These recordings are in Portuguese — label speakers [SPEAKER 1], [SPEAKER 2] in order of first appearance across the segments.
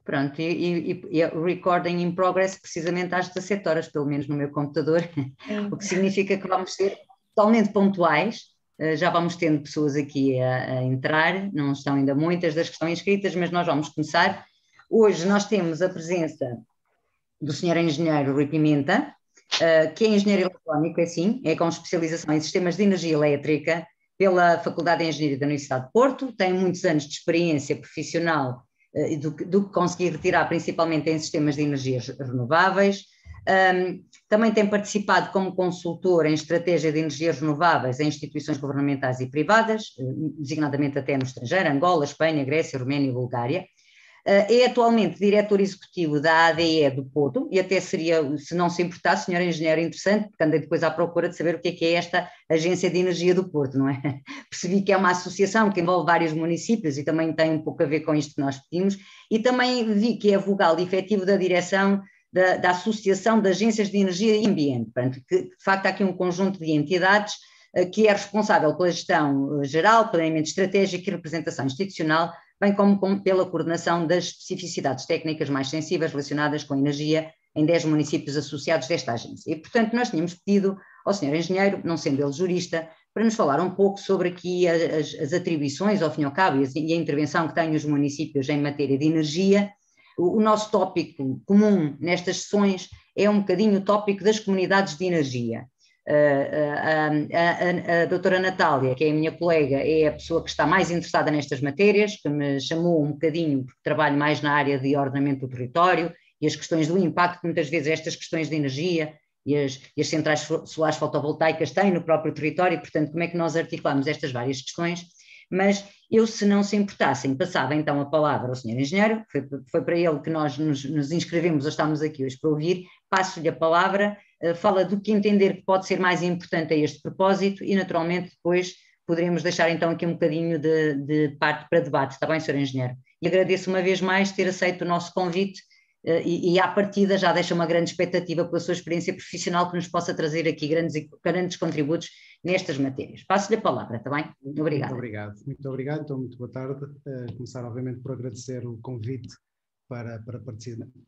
[SPEAKER 1] Pronto, e o recording in progress precisamente às 17 horas, pelo menos no meu computador, o que significa que vamos ser totalmente pontuais. Já vamos tendo pessoas aqui a entrar, não estão ainda muitas das que estão inscritas, mas nós vamos começar. Hoje nós temos a presença do Sr. Engenheiro Rui Pimenta, que é engenheiro eletrónico, é com especialização em sistemas de energia elétrica pela Faculdade de Engenharia da Universidade de Porto, tem muitos anos de experiência profissional do que consegui retirar principalmente em sistemas de energias renováveis. Também tem participado como consultor em estratégia de energias renováveis em instituições governamentais e privadas, designadamente até no estrangeiro, Angola, Espanha, Grécia, Roménia e Bulgária. É atualmente diretor executivo da ADE do Porto e até seria, se não se importar, senhor engenheiro, interessante, porque andei depois à procura de saber o que é esta Agência de Energia do Porto, não é? Percebi que é uma associação que envolve vários municípios e também tem um pouco a ver com isto que nós pedimos, e também vi que é vogal efetivo da direção da Associação de Agências de Energia e Ambiente, portanto, que de facto há aqui um conjunto de entidades que é responsável pela gestão geral, planeamento estratégico e representação institucional, bem como pela coordenação das especificidades técnicas mais sensíveis relacionadas com a energia em 10 municípios associados desta agência. E, portanto, nós tínhamos pedido ao senhor engenheiro, não sendo ele jurista, para nos falar um pouco sobre aqui as atribuições, ao fim e ao cabo, e a intervenção que têm os municípios em matéria de energia. O nosso tópico comum nestas sessões é um bocadinho o tópico das comunidades de energia. A doutora Natália, que é a minha colega, é a pessoa que está mais interessada nestas matérias, que me chamou um bocadinho, porque trabalho mais na área de ordenamento do território e as questões do impacto que muitas vezes estas questões de energia e as centrais solares fotovoltaicas têm no próprio território, e, portanto, como é que nós articulamos estas várias questões. Mas eu, se não se importassem, passava então a palavra ao senhor engenheiro, foi para ele que nós nos inscrevemos, ou estamos aqui hoje para ouvir, passo-lhe a palavra, fala do que entender que pode ser mais importante a este propósito e, naturalmente, depois poderemos deixar então aqui um bocadinho de parte para debate, está bem, senhor engenheiro? E agradeço uma vez mais ter aceito o nosso convite e à partida já deixa uma grande expectativa pela sua experiência profissional que nos possa trazer aqui grandes contributos nestas matérias. Passo-lhe a palavra, está bem? Obrigada.
[SPEAKER 2] Muito obrigado. Então, muito boa tarde. Começar, obviamente, por agradecer o convite para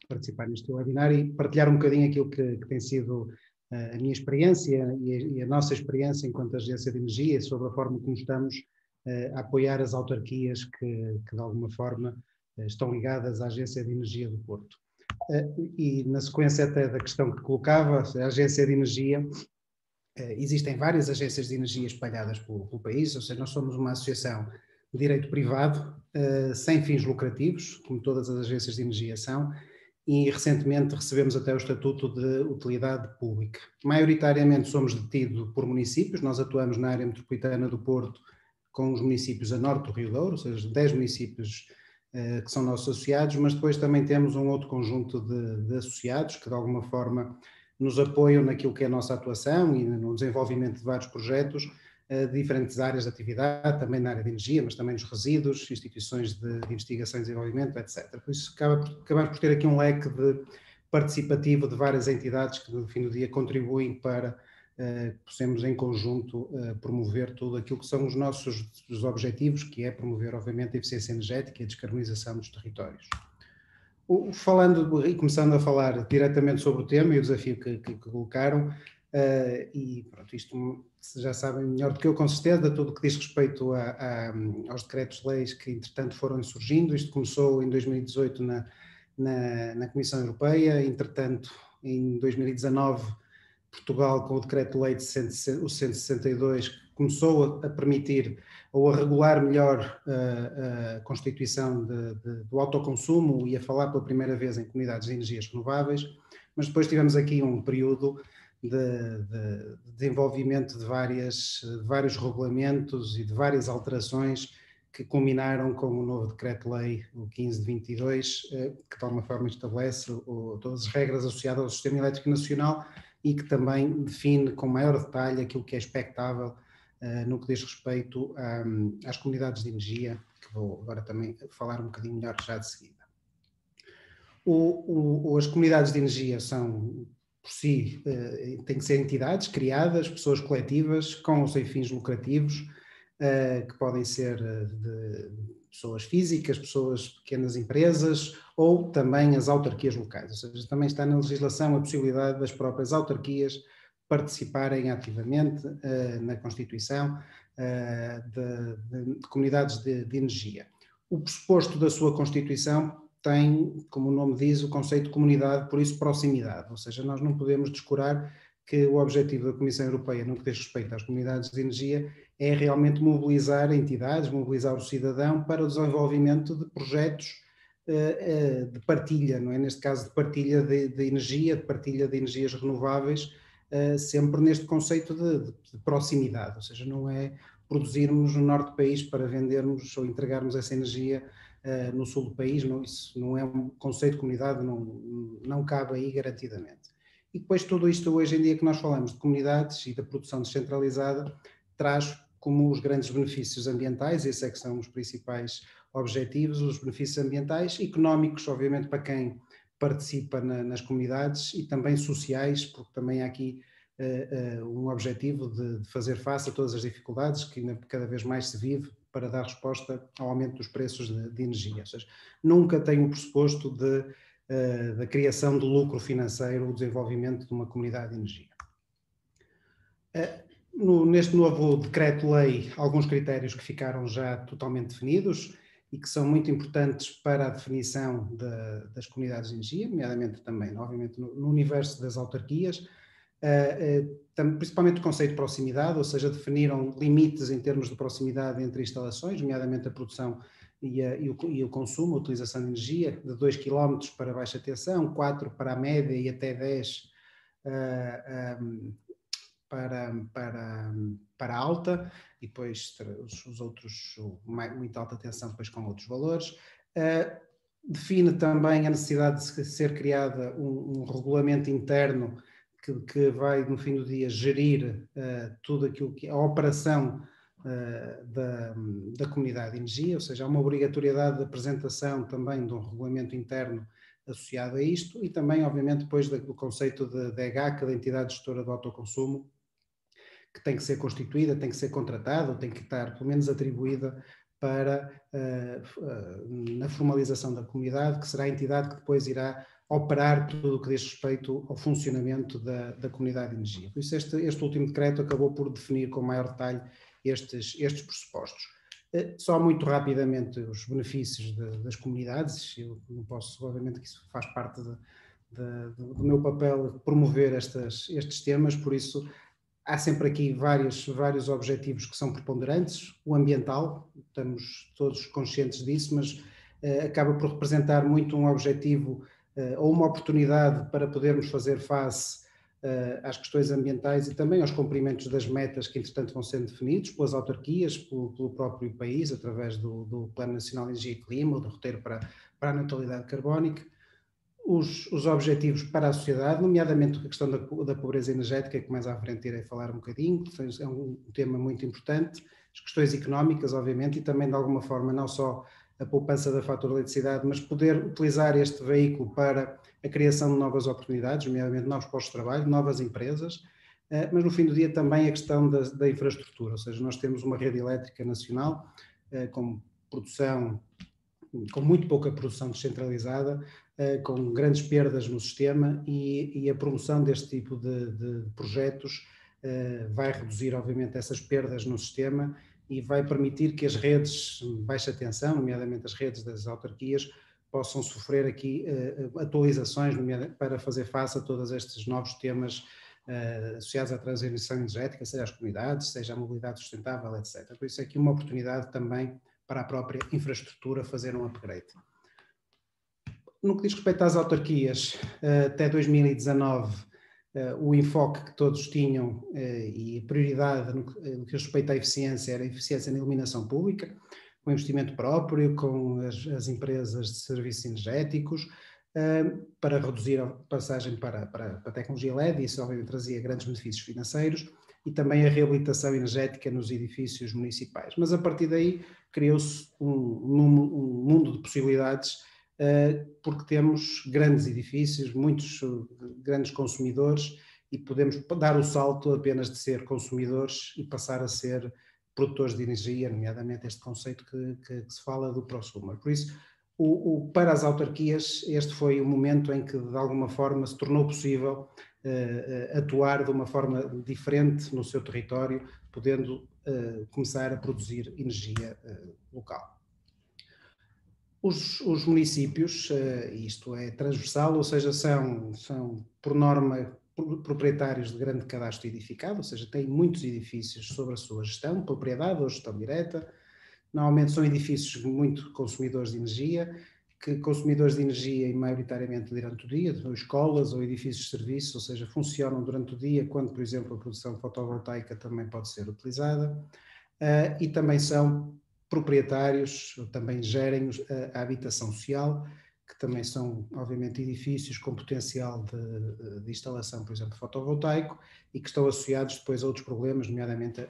[SPEAKER 2] participar neste webinar e partilhar um bocadinho aquilo que tem sido a minha experiência e a nossa experiência enquanto agência de energia sobre a forma como estamos a apoiar as autarquias que de alguma forma estão ligadas à Agência de Energia do Porto. E na sequência até da questão que colocava, a Agência de Energia, existem várias agências de energia espalhadas pelo país, ou seja, nós somos uma associação de direito privado, sem fins lucrativos, como todas as agências de energia são, e recentemente recebemos até o estatuto de utilidade pública. Maioritariamente somos detidos por municípios, nós atuamos na área metropolitana do Porto com os municípios a norte do Rio Douro, ou seja, 10 municípios que são nossos associados, mas depois também temos um outro conjunto de associados que de alguma forma nos apoiam naquilo que é a nossa atuação e no desenvolvimento de vários projetos de diferentes áreas de atividade, também na área de energia, mas também nos resíduos, instituições de investigação e desenvolvimento, etc. Por isso acabamos por ter aqui um leque participativo de várias entidades que no fim do dia contribuem para que possamos em conjunto promover tudo aquilo que são os nossos objetivos, que é promover obviamente a eficiência energética e a descarbonização dos territórios. Falando e começando a falar diretamente sobre o tema e o desafio que colocaram, e pronto, isto já sabem melhor do que eu com certeza, tudo o que diz respeito aos decretos-leis que entretanto foram surgindo. Isto começou em 2018 na Comissão Europeia, entretanto em 2019 Portugal com o decreto-lei de 162 começou a permitir ou a regular melhor a constituição do autoconsumo e a falar pela primeira vez em comunidades de energias renováveis, mas depois tivemos aqui um período de desenvolvimento de vários regulamentos e de várias alterações que culminaram com o novo decreto-lei, o 15/22, que de alguma forma estabelece todas as regras associadas ao Sistema Elétrico Nacional e que também define com maior detalhe aquilo que é expectável no que diz respeito às comunidades de energia, que vou agora também falar um bocadinho melhor já de seguida. As comunidades de energia são, por si, têm que ser entidades criadas, pessoas coletivas, com ou sem fins lucrativos, que podem ser pessoas físicas, pequenas empresas ou também as autarquias locais. Ou seja, também está na legislação a possibilidade das próprias autarquias participarem ativamente na constituição de comunidades de energia. O pressuposto da sua constituição tem, como o nome diz, o conceito de comunidade, por isso proximidade, ou seja, nós não podemos descurar que o objetivo da Comissão Europeia, no que diz respeito às comunidades de energia, é realmente mobilizar entidades, mobilizar o cidadão para o desenvolvimento de projetos de partilha, não é? Neste caso de partilha de energia, de partilha de energias renováveis, sempre neste conceito de proximidade, ou seja, não é produzirmos no norte do país para vendermos ou entregarmos essa energia no sul do país, não, isso não é um conceito de comunidade, não cabe aí garantidamente. E depois tudo isto hoje em dia que nós falamos de comunidades e da produção descentralizada traz como os grandes benefícios ambientais, esses é que são os principais objetivos, os benefícios ambientais, económicos, obviamente para quem participa nas comunidades e também sociais, porque também há aqui um objetivo de fazer face a todas as dificuldades que cada vez mais se vive para dar resposta ao aumento dos preços de energia. Ou seja, nunca tem um pressuposto da criação de lucro financeiro, o desenvolvimento de uma comunidade de energia. Neste novo decreto-lei, alguns critérios que ficaram já totalmente definidos e que são muito importantes para a definição das comunidades de energia, nomeadamente também, obviamente, no universo das autarquias, principalmente o conceito de proximidade, ou seja, definiram limites em termos de proximidade entre instalações, nomeadamente a produção e o consumo, a utilização de energia, de 2 km para baixa tensão, 4 para a média e até 10 para alta, e depois os outros, muito alta tensão, depois com outros valores. Define também a necessidade de ser criada um regulamento interno que vai, no fim do dia, gerir tudo aquilo que é a operação da comunidade de energia, ou seja, há uma obrigatoriedade de apresentação também de um regulamento interno associado a isto e também, obviamente, depois do conceito de EGAC, da entidade gestora do autoconsumo, que tem que ser constituída, tem que ser contratada, ou tem que estar, pelo menos, atribuída para, na formalização da comunidade, que será a entidade que depois irá operar tudo o que diz respeito ao funcionamento da comunidade de energia. Por isso este último decreto acabou por definir com maior detalhe estes pressupostos. Só muito rapidamente os benefícios das comunidades, eu não posso, obviamente que isso faz parte do meu papel promover estes temas, por isso há sempre aqui vários objetivos que são preponderantes. O ambiental, estamos todos conscientes disso, mas acaba por representar muito um objetivo ou uma oportunidade para podermos fazer face às questões ambientais e também aos cumprimentos das metas que, entretanto, vão sendo definidos pelas autarquias, pelo próprio país, através do Plano Nacional de Energia e Clima, do roteiro para a neutralidade carbónica. Os objetivos para a sociedade, nomeadamente a questão da pobreza energética, que mais à frente irei falar um bocadinho, é um tema muito importante, as questões económicas, obviamente, e também de alguma forma não só a poupança da fatura de eletricidade, mas poder utilizar este veículo para a criação de novas oportunidades, nomeadamente novos postos de trabalho, novas empresas, mas no fim do dia também a questão da infraestrutura, ou seja, nós temos uma rede elétrica nacional com muito pouca produção descentralizada, com grandes perdas no sistema e a promoção deste tipo de projetos vai reduzir, obviamente, essas perdas no sistema e vai permitir que as redes de baixa tensão, nomeadamente as redes das autarquias, possam sofrer aqui atualizações para fazer face a todos estes novos temas associados à transição energética, seja as comunidades, seja a mobilidade sustentável, etc. Por isso é aqui uma oportunidade também para a própria infraestrutura fazer um upgrade. No que diz respeito às autarquias, até 2019, o enfoque que todos tinham e a prioridade no que diz respeito à eficiência era a eficiência na iluminação pública, com investimento próprio, com as empresas de serviços energéticos, para reduzir a passagem para a tecnologia LED, e isso obviamente trazia grandes benefícios financeiros, e também a reabilitação energética nos edifícios municipais. Mas a partir daí criou-se um mundo de possibilidades, porque temos grandes edifícios, muitos grandes consumidores, e podemos dar o salto apenas de ser consumidores e passar a ser produtores de energia, nomeadamente este conceito que se fala do prosumer. Por isso, para as autarquias, este foi o momento em que, de alguma forma, se tornou possível atuar de uma forma diferente no seu território, podendo começar a produzir energia local. Os municípios, isto é transversal, ou seja, são por norma proprietários de grande cadastro edificado, ou seja, têm muitos edifícios sob a sua gestão, propriedade ou gestão direta. Normalmente são edifícios muito consumidores de energia, consumidores de energia e maioritariamente durante o dia, são escolas ou edifícios de serviço, ou seja, funcionam durante o dia, quando, por exemplo, a produção fotovoltaica também pode ser utilizada, e também são proprietários, também gerem a habitação social, que também são, obviamente, edifícios com potencial de instalação, por exemplo, fotovoltaico, e que estão associados depois a outros problemas, nomeadamente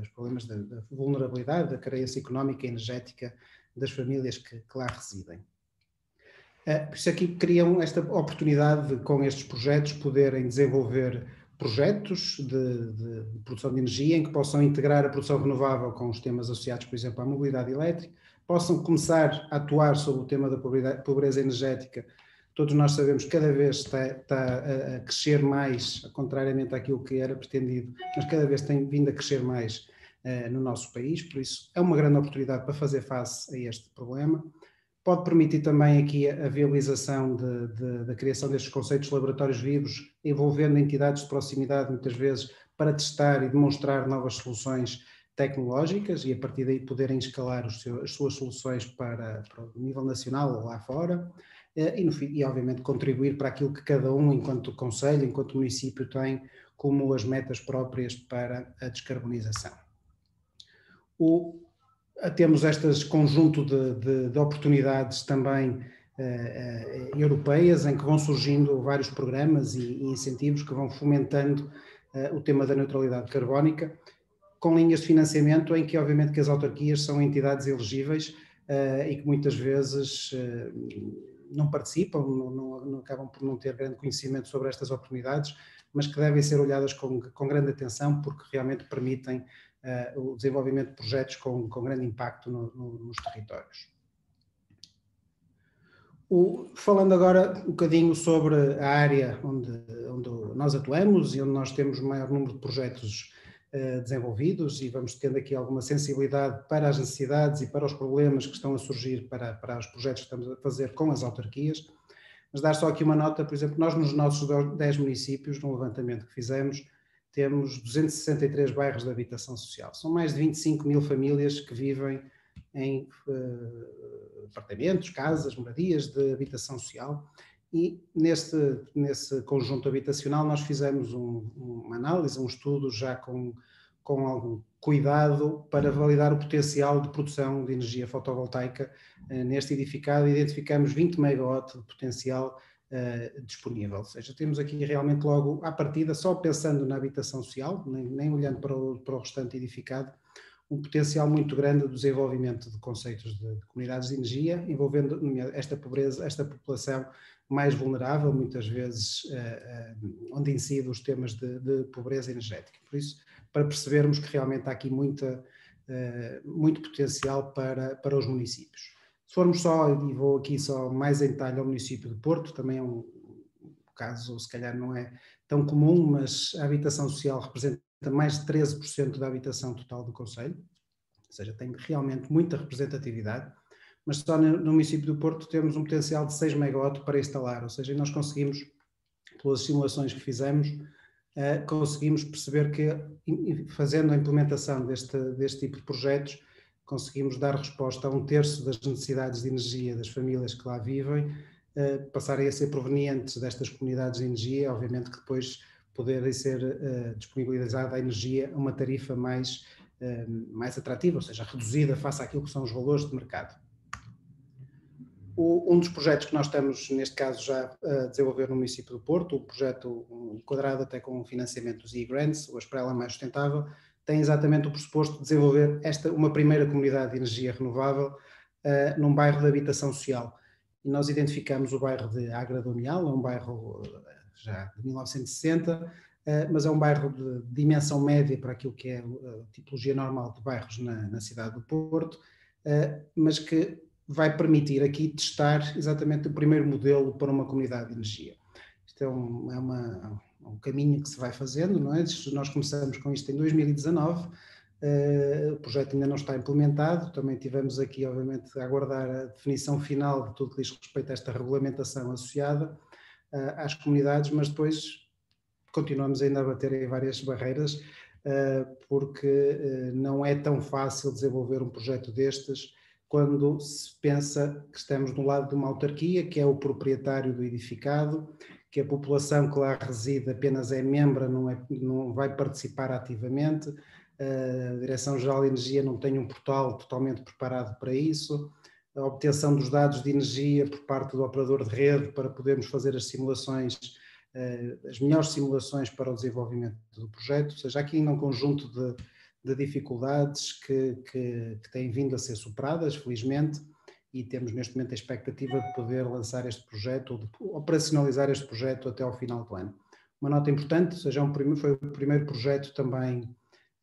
[SPEAKER 2] os problemas da vulnerabilidade, da carência económica e energética das famílias que lá residem. Por isso aqui criam esta oportunidade de, com estes projetos, poderem desenvolver projetos de produção de energia em que possam integrar a produção renovável com os temas associados, por exemplo, à mobilidade elétrica, possam começar a atuar sobre o tema da pobreza energética. Todos nós sabemos que cada vez está a crescer mais, contrariamente àquilo que era pretendido, mas cada vez tem vindo a crescer mais no nosso país, por isso é uma grande oportunidade para fazer face a este problema. Pode permitir também aqui a viabilização da criação destes conceitos de laboratórios vivos, envolvendo entidades de proximidade, muitas vezes, para testar e demonstrar novas soluções tecnológicas e, a partir daí, poderem escalar as suas soluções para o nível nacional ou lá fora, e, obviamente, contribuir para aquilo que cada um, enquanto concelho, enquanto município, tem como as metas próprias para a descarbonização. Temos este conjunto de oportunidades também europeias, em que vão surgindo vários programas e incentivos que vão fomentando o tema da neutralidade carbónica, com linhas de financiamento em que, obviamente, que as autarquias são entidades elegíveis e que muitas vezes não participam, não acabam por não ter grande conhecimento sobre estas oportunidades, mas que devem ser olhadas com grande atenção, porque realmente permitem o desenvolvimento de projetos com grande impacto nos territórios. Falando agora um bocadinho sobre a área onde nós atuamos e onde nós temos o maior número de projetos desenvolvidos, e vamos tendo aqui alguma sensibilidade para as necessidades e para os problemas que estão a surgir para os projetos que estamos a fazer com as autarquias. Mas dar só aqui uma nota, por exemplo, nós nos nossos 10 municípios, no levantamento que fizemos, temos 263 bairros de habitação social. São mais de 25 mil famílias que vivem em apartamentos, casas, moradias de habitação social, e nesse conjunto habitacional nós fizemos uma análise, um estudo já com algum cuidado para validar o potencial de produção de energia fotovoltaica neste edificado. Identificamos 20 megawatts de potencial disponível, ou seja, temos aqui realmente logo à partida, só pensando na habitação social, nem olhando para o restante edificado, um potencial muito grande de desenvolvimento de conceitos de comunidades de energia, envolvendo esta população mais vulnerável, muitas vezes onde incidem os temas de pobreza energética. Por isso, para percebermos que realmente há aqui muito potencial para os municípios. Se formos só, e vou aqui só mais em detalhe ao município de Porto, também é um caso, se calhar não é tão comum, mas a habitação social representa mais de 13% da habitação total do concelho, ou seja, tem realmente muita representatividade, mas só no município do Porto temos um potencial de 6 megawatts para instalar, ou seja, nós conseguimos, pelas simulações que fizemos, conseguimos perceber que, fazendo a implementação deste tipo de projetos, conseguimos dar resposta a 1/3 das necessidades de energia das famílias que lá vivem, passarem a ser provenientes destas comunidades de energia, obviamente que depois poderem ser disponibilizada a energia a uma tarifa mais atrativa, ou seja, reduzida face àquilo que são os valores de mercado. Um dos projetos que nós estamos, neste caso, já a desenvolver no município do Porto, o projeto enquadrado até com o financiamento dos e-grants, o Esprela Mais Sustentável, tem exatamente o pressuposto de desenvolver uma primeira comunidade de energia renovável num bairro de habitação social. E nós identificamos o bairro de Agra do Amial, é um bairro já de 1960, mas é um bairro de dimensão média para aquilo que é a tipologia normal de bairros na cidade do Porto, mas que vai permitir aqui testar exatamente o primeiro modelo para uma comunidade de energia. Isto é um caminho que se vai fazendo, não é? Nós começamos com isto em 2019, o projeto ainda não está implementado, também tivemos aqui, obviamente, a aguardar a definição final de tudo que diz respeito a esta regulamentação associada às comunidades, mas depois continuamos ainda a bater em várias barreiras, porque não é tão fácil desenvolver um projeto destes quando se pensa que estamos do lado de uma autarquia, que é o proprietário do edificado, que a população que lá reside apenas é membro, não vai participar ativamente, a Direção-Geral de Energia não tem um portal totalmente preparado para isso, a obtenção dos dados de energia por parte do operador de rede para podermos fazer as simulações, as melhores simulações para o desenvolvimento do projeto, ou seja, aqui ainda um conjunto de dificuldades que têm vindo a ser superadas, felizmente, e temos neste momento a expectativa de poder lançar este projeto, ou de operacionalizar este projeto até ao final do ano. Uma nota importante, ou seja, foi o primeiro projeto também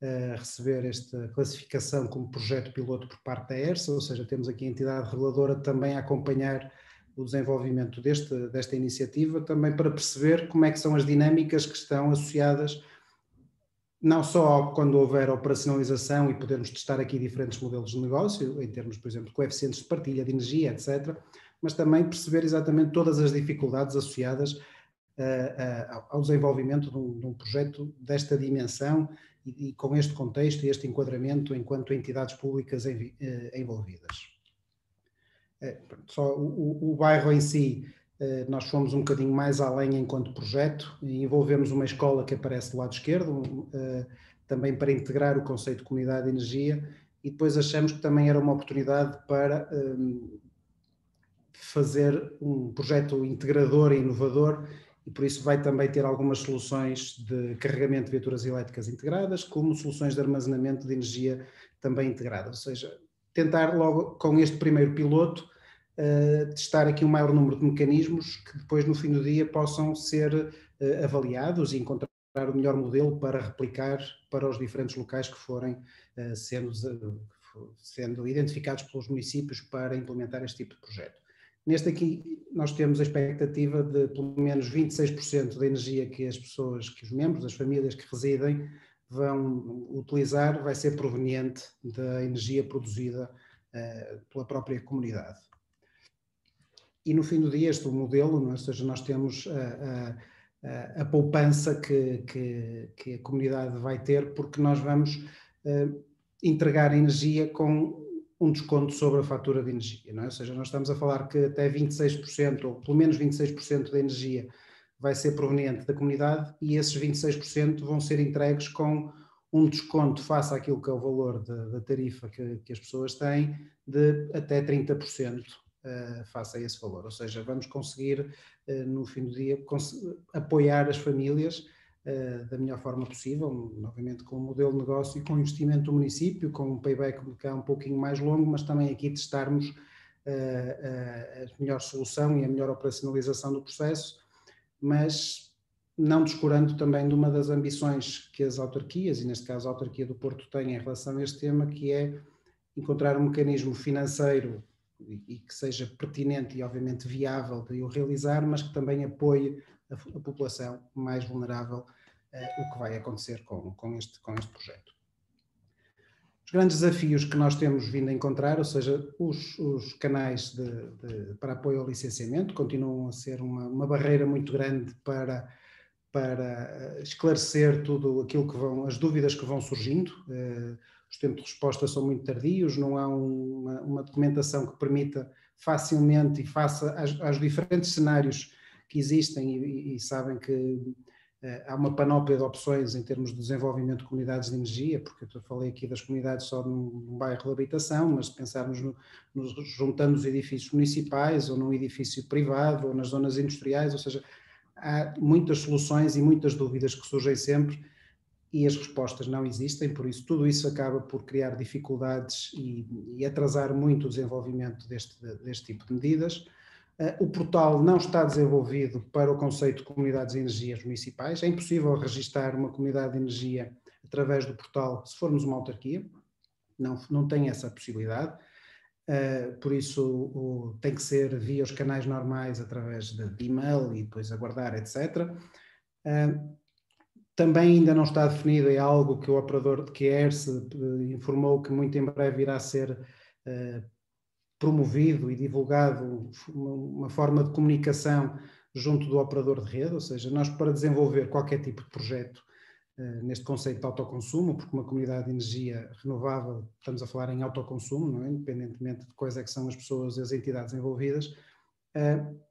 [SPEAKER 2] a receber esta classificação como projeto piloto por parte da ERSA, ou seja, temos aqui a entidade reguladora também a acompanhar o desenvolvimento desta iniciativa, também para perceber como é que são as dinâmicas que estão associadas não só quando houver operacionalização e podermos testar aqui diferentes modelos de negócio, em termos, por exemplo, de coeficientes de partilha de energia, etc., mas também perceber exatamente todas as dificuldades associadas ao desenvolvimento de um projeto desta dimensão e com este contexto e este enquadramento enquanto entidades públicas envolvidas. Só o bairro em si, nós fomos um bocadinho mais além enquanto projeto e envolvemos uma escola que aparece do lado esquerdo, também para integrar o conceito de comunidade de energia, e depois achamos que também era uma oportunidade para fazer um projeto integrador e inovador, e por isso vai também ter algumas soluções de carregamento de viaturas elétricas integradas, como soluções de armazenamento de energia também integradas, ou seja, tentar logo com este primeiro piloto testar aqui um maior número de mecanismos que depois no fim do dia possam ser avaliados e encontrar o melhor modelo para replicar para os diferentes locais que forem sendo identificados pelos municípios para implementar este tipo de projeto. Neste aqui nós temos a expectativa de pelo menos 26% da energia que as pessoas, que os membros, as famílias que residem vão utilizar, vai ser proveniente da energia produzida pela própria comunidade. E no fim do dia este modelo, não é? Ou seja, nós temos a poupança que a comunidade vai ter, porque nós vamos entregar energia com um desconto sobre a fatura de energia, não é? Ou seja, nós estamos a falar que até 26%, ou pelo menos 26% da energia vai ser proveniente da comunidade e esses 26% vão ser entregues com um desconto face àquilo que é o valor da tarifa que as pessoas têm, de até 30%. Face a esse valor, ou seja, vamos conseguir no fim do dia apoiar as famílias da melhor forma possível, obviamente com um modelo de negócio e com investimento do município, com um payback que é um pouquinho mais longo, mas também aqui testarmos a melhor solução e a melhor operacionalização do processo, mas não descurando também de uma das ambições que as autarquias, e neste caso a autarquia do Porto tem em relação a este tema, que é encontrar um mecanismo financeiro e que seja pertinente e obviamente viável de o realizar, mas que também apoie a população mais vulnerável, o que vai acontecer com este projeto. Os grandes desafios que nós temos vindo a encontrar, ou seja, os canais para apoio ao licenciamento continuam a ser uma barreira muito grande para esclarecer tudo aquilo que as dúvidas que vão surgindo. Os tempos de resposta são muito tardios, não há uma documentação que permita facilmente e faça aos diferentes cenários que existem e sabem que há uma panóplia de opções em termos de desenvolvimento de comunidades de energia, porque eu falei aqui das comunidades só num bairro de habitação, mas se pensarmos juntando os edifícios municipais ou num edifício privado ou nas zonas industriais, ou seja, há muitas soluções e muitas dúvidas que surgem sempre e as respostas não existem, por isso tudo isso acaba por criar dificuldades e atrasar muito o desenvolvimento deste tipo de medidas. O portal não está desenvolvido para o conceito de comunidades de energias municipais. É impossível registar uma comunidade de energia através do portal se formos uma autarquia. Não tem essa possibilidade. Por isso tem que ser via os canais normais, através de e-mail e depois aguardar, etc. Também ainda não está definido, é algo que o operador, que a ERSE informou que muito em breve irá ser promovido e divulgado uma forma de comunicação junto do operador de rede, ou seja, nós para desenvolver qualquer tipo de projeto neste conceito de autoconsumo, porque uma comunidade de energia renovável, estamos a falar em autoconsumo, não é? Independentemente de quais é que são as pessoas e as entidades envolvidas,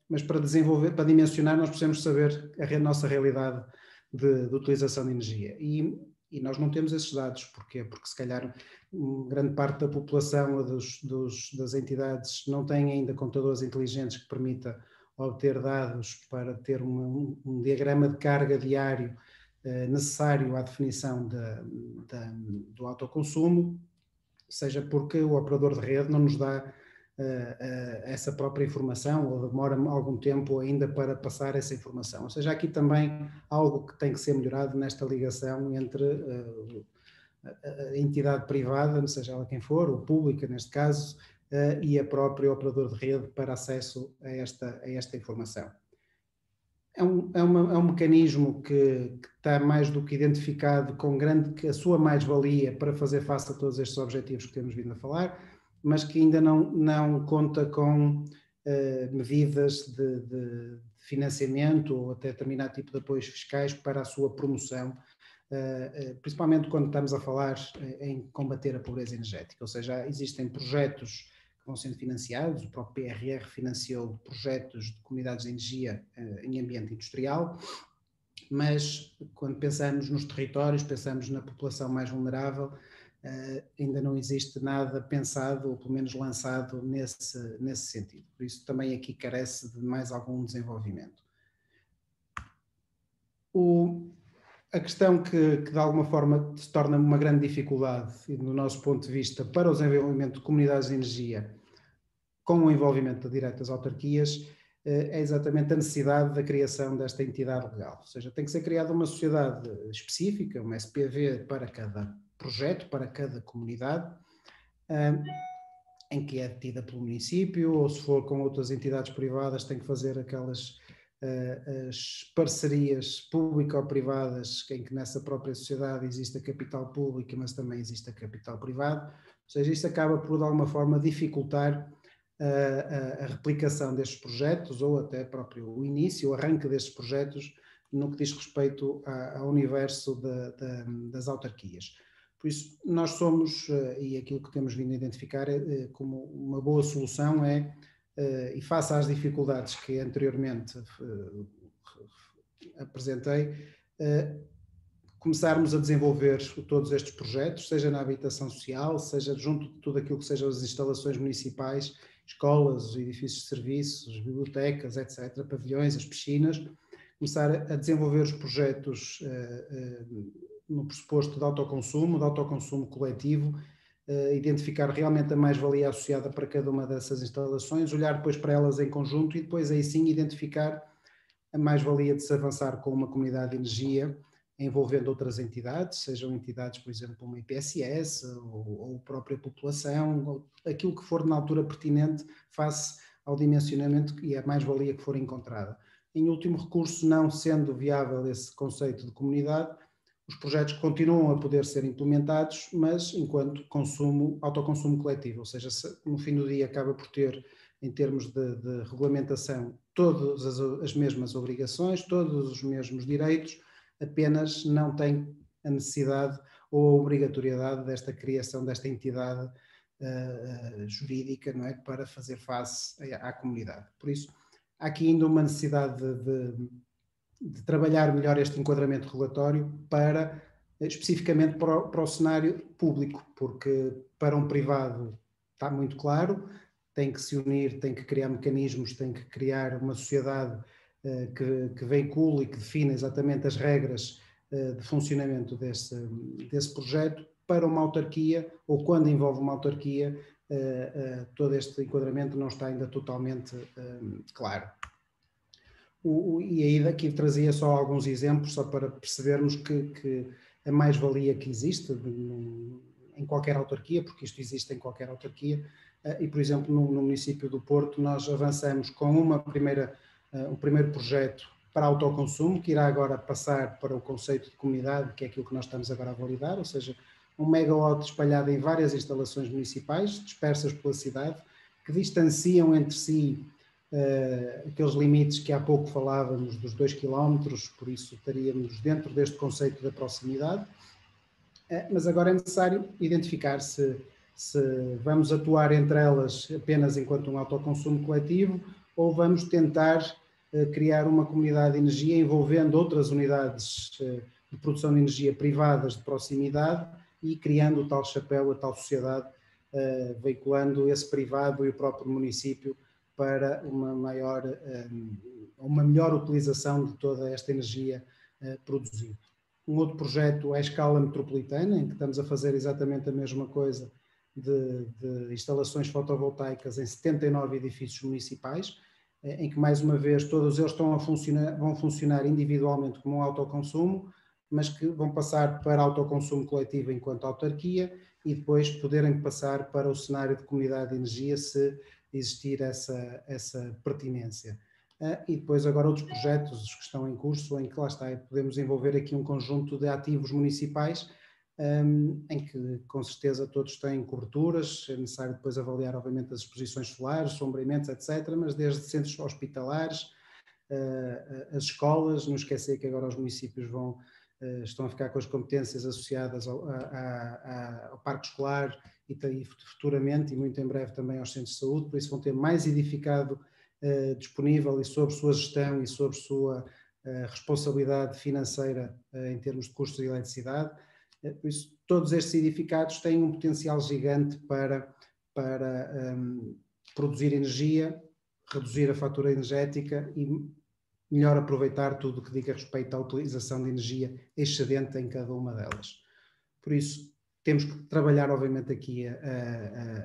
[SPEAKER 2] mas para desenvolver, para dimensionar, nós precisamos saber a nossa realidade de utilização de energia. E nós não temos esses dados. Porquê? Porque se calhar grande parte da população ou das entidades não tem ainda computadores inteligentes que permita obter dados para ter um diagrama de carga diário necessário à definição do autoconsumo, seja porque o operador de rede não nos dá essa própria informação ou demora algum tempo ainda para passar essa informação. Ou seja, aqui também algo que tem que ser melhorado nesta ligação entre a entidade privada, seja ela quem for, ou pública neste caso, e a própria operador de rede para acesso a esta informação. É um mecanismo que está mais do que identificado com a sua mais-valia para fazer face a todos estes objetivos que temos vindo a falar, mas que ainda não conta com medidas de financiamento ou até determinado tipo de apoios fiscais para a sua promoção, principalmente quando estamos a falar em combater a pobreza energética. Ou seja, existem projetos que vão sendo financiados, o próprio PRR financiou projetos de comunidades de energia em ambiente industrial, mas quando pensamos nos territórios, pensamos na população mais vulnerável, ainda não existe nada pensado, ou pelo menos lançado nesse sentido. Por isso também aqui carece de mais algum desenvolvimento. A questão que de alguma forma se torna uma grande dificuldade, no nosso ponto de vista, para o desenvolvimento de comunidades de energia com o envolvimento direto das autarquias, é exatamente a necessidade da criação desta entidade legal. Ou seja, tem que ser criada uma sociedade específica, uma SPV para cada projeto, para cada comunidade, em que é detida pelo município, ou se for com outras entidades privadas, tem que fazer aquelas as parcerias público-privadas, em que nessa própria sociedade existe a capital pública, mas também existe a capital privado. Ou seja, isto acaba por, de alguma forma, dificultar a replicação destes projetos ou até próprio o início, o arranque destes projetos no que diz respeito ao universo das autarquias. Por isso, nós somos, e aquilo que temos vindo a identificar como uma boa solução e face às dificuldades que anteriormente apresentei, começarmos a desenvolver todos estes projetos, seja na habitação social, seja junto de tudo aquilo que sejam as instalações municipais, escolas, edifícios de serviços, bibliotecas, etc., pavilhões, as piscinas, começar a desenvolver os projetos no pressuposto de autoconsumo coletivo, identificar realmente a mais-valia associada para cada uma dessas instalações, olhar depois para elas em conjunto e depois aí sim identificar a mais-valia de se avançar com uma comunidade de energia envolvendo outras entidades, sejam entidades, por exemplo, uma IPSS ou própria população, ou aquilo que for na altura pertinente face ao dimensionamento e a mais-valia que for encontrada. Em último recurso, não sendo viável esse conceito de comunidade, os projetos continuam a poder ser implementados, mas enquanto autoconsumo coletivo, ou seja, no fim do dia acaba por ter, em termos de regulamentação, todas as mesmas obrigações, todos os mesmos direitos, apenas não tem a necessidade ou a obrigatoriedade desta criação desta entidade jurídica, não é, para fazer face à comunidade. Por isso, há aqui ainda uma necessidade de trabalhar melhor este enquadramento regulatório especificamente para o cenário público, porque para um privado está muito claro, tem que se unir, tem que criar mecanismos, tem que criar uma sociedade que veicule e que defina exatamente as regras de funcionamento desse projeto. Para uma autarquia, ou quando envolve uma autarquia, todo este enquadramento não está ainda totalmente claro. E aí daqui trazia só alguns exemplos, só para percebermos que a mais-valia que existe em qualquer autarquia, porque isto existe em qualquer autarquia, e, por exemplo, no município do Porto, nós avançamos com um primeiro projeto para autoconsumo, que irá agora passar para o conceito de comunidade, que é aquilo que nós estamos agora a validar, ou seja, 1 megawatt espalhado em várias instalações municipais, dispersas pela cidade, que distanciam entre si aqueles limites que há pouco falávamos dos 2 km, por isso estaríamos dentro deste conceito da proximidade, mas agora é necessário identificar se vamos atuar entre elas apenas enquanto um autoconsumo coletivo ou vamos tentar criar uma comunidade de energia envolvendo outras unidades de produção de energia privadas de proximidade e criando o tal chapéu, a tal sociedade, veiculando esse privado e o próprio município para uma melhor utilização de toda esta energia produzida. Um outro projeto é a escala metropolitana, em que estamos a fazer exatamente a mesma coisa de instalações fotovoltaicas em 79 edifícios municipais, em que, mais uma vez, todos eles vão funcionar individualmente como um autoconsumo, mas que vão passar para autoconsumo coletivo enquanto autarquia e depois poderem passar para o cenário de comunidade de energia se existir essa pertinência. E depois agora outros projetos que estão em curso, em que lá está, podemos envolver aqui um conjunto de ativos municipais, em que com certeza todos têm coberturas, é necessário depois avaliar obviamente as exposições solares, sombreamentos, etc., mas desde centros hospitalares, as escolas, não esquecer que agora os municípios estão a ficar com as competências associadas ao parque escolar e futuramente, e muito em breve também aos centros de saúde, por isso vão ter mais edificado disponível e sob sua gestão e sob sua responsabilidade financeira em termos de custos de eletricidade. Por isso, todos estes edificados têm um potencial gigante para produzir energia, reduzir a fatura energética e melhor aproveitar tudo o que diga respeito à utilização de energia excedente em cada uma delas. Por isso, temos que trabalhar, obviamente, aqui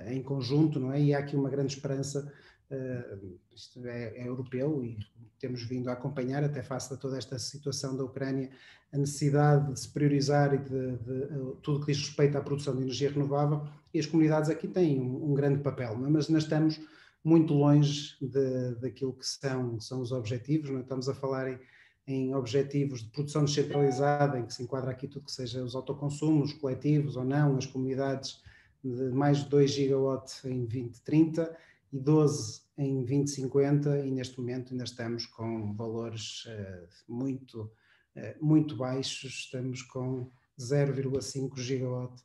[SPEAKER 2] em conjunto, não é? E há aqui uma grande esperança, isto é europeu e temos vindo a acompanhar, até face de toda esta situação da Ucrânia, a necessidade de se priorizar e de tudo que diz respeito à produção de energia renovável, e as comunidades aqui têm um grande papel, não é? Mas nós estamos muito longe daquilo que são os objetivos, não é? Estamos a falar em objetivos de produção descentralizada, em que se enquadra aqui tudo que seja os autoconsumos, coletivos ou não, as comunidades de mais de 2 gigawatts em 2030 e 12 em 2050, e neste momento ainda estamos com valores muito baixos, estamos com 0,5 gigawatt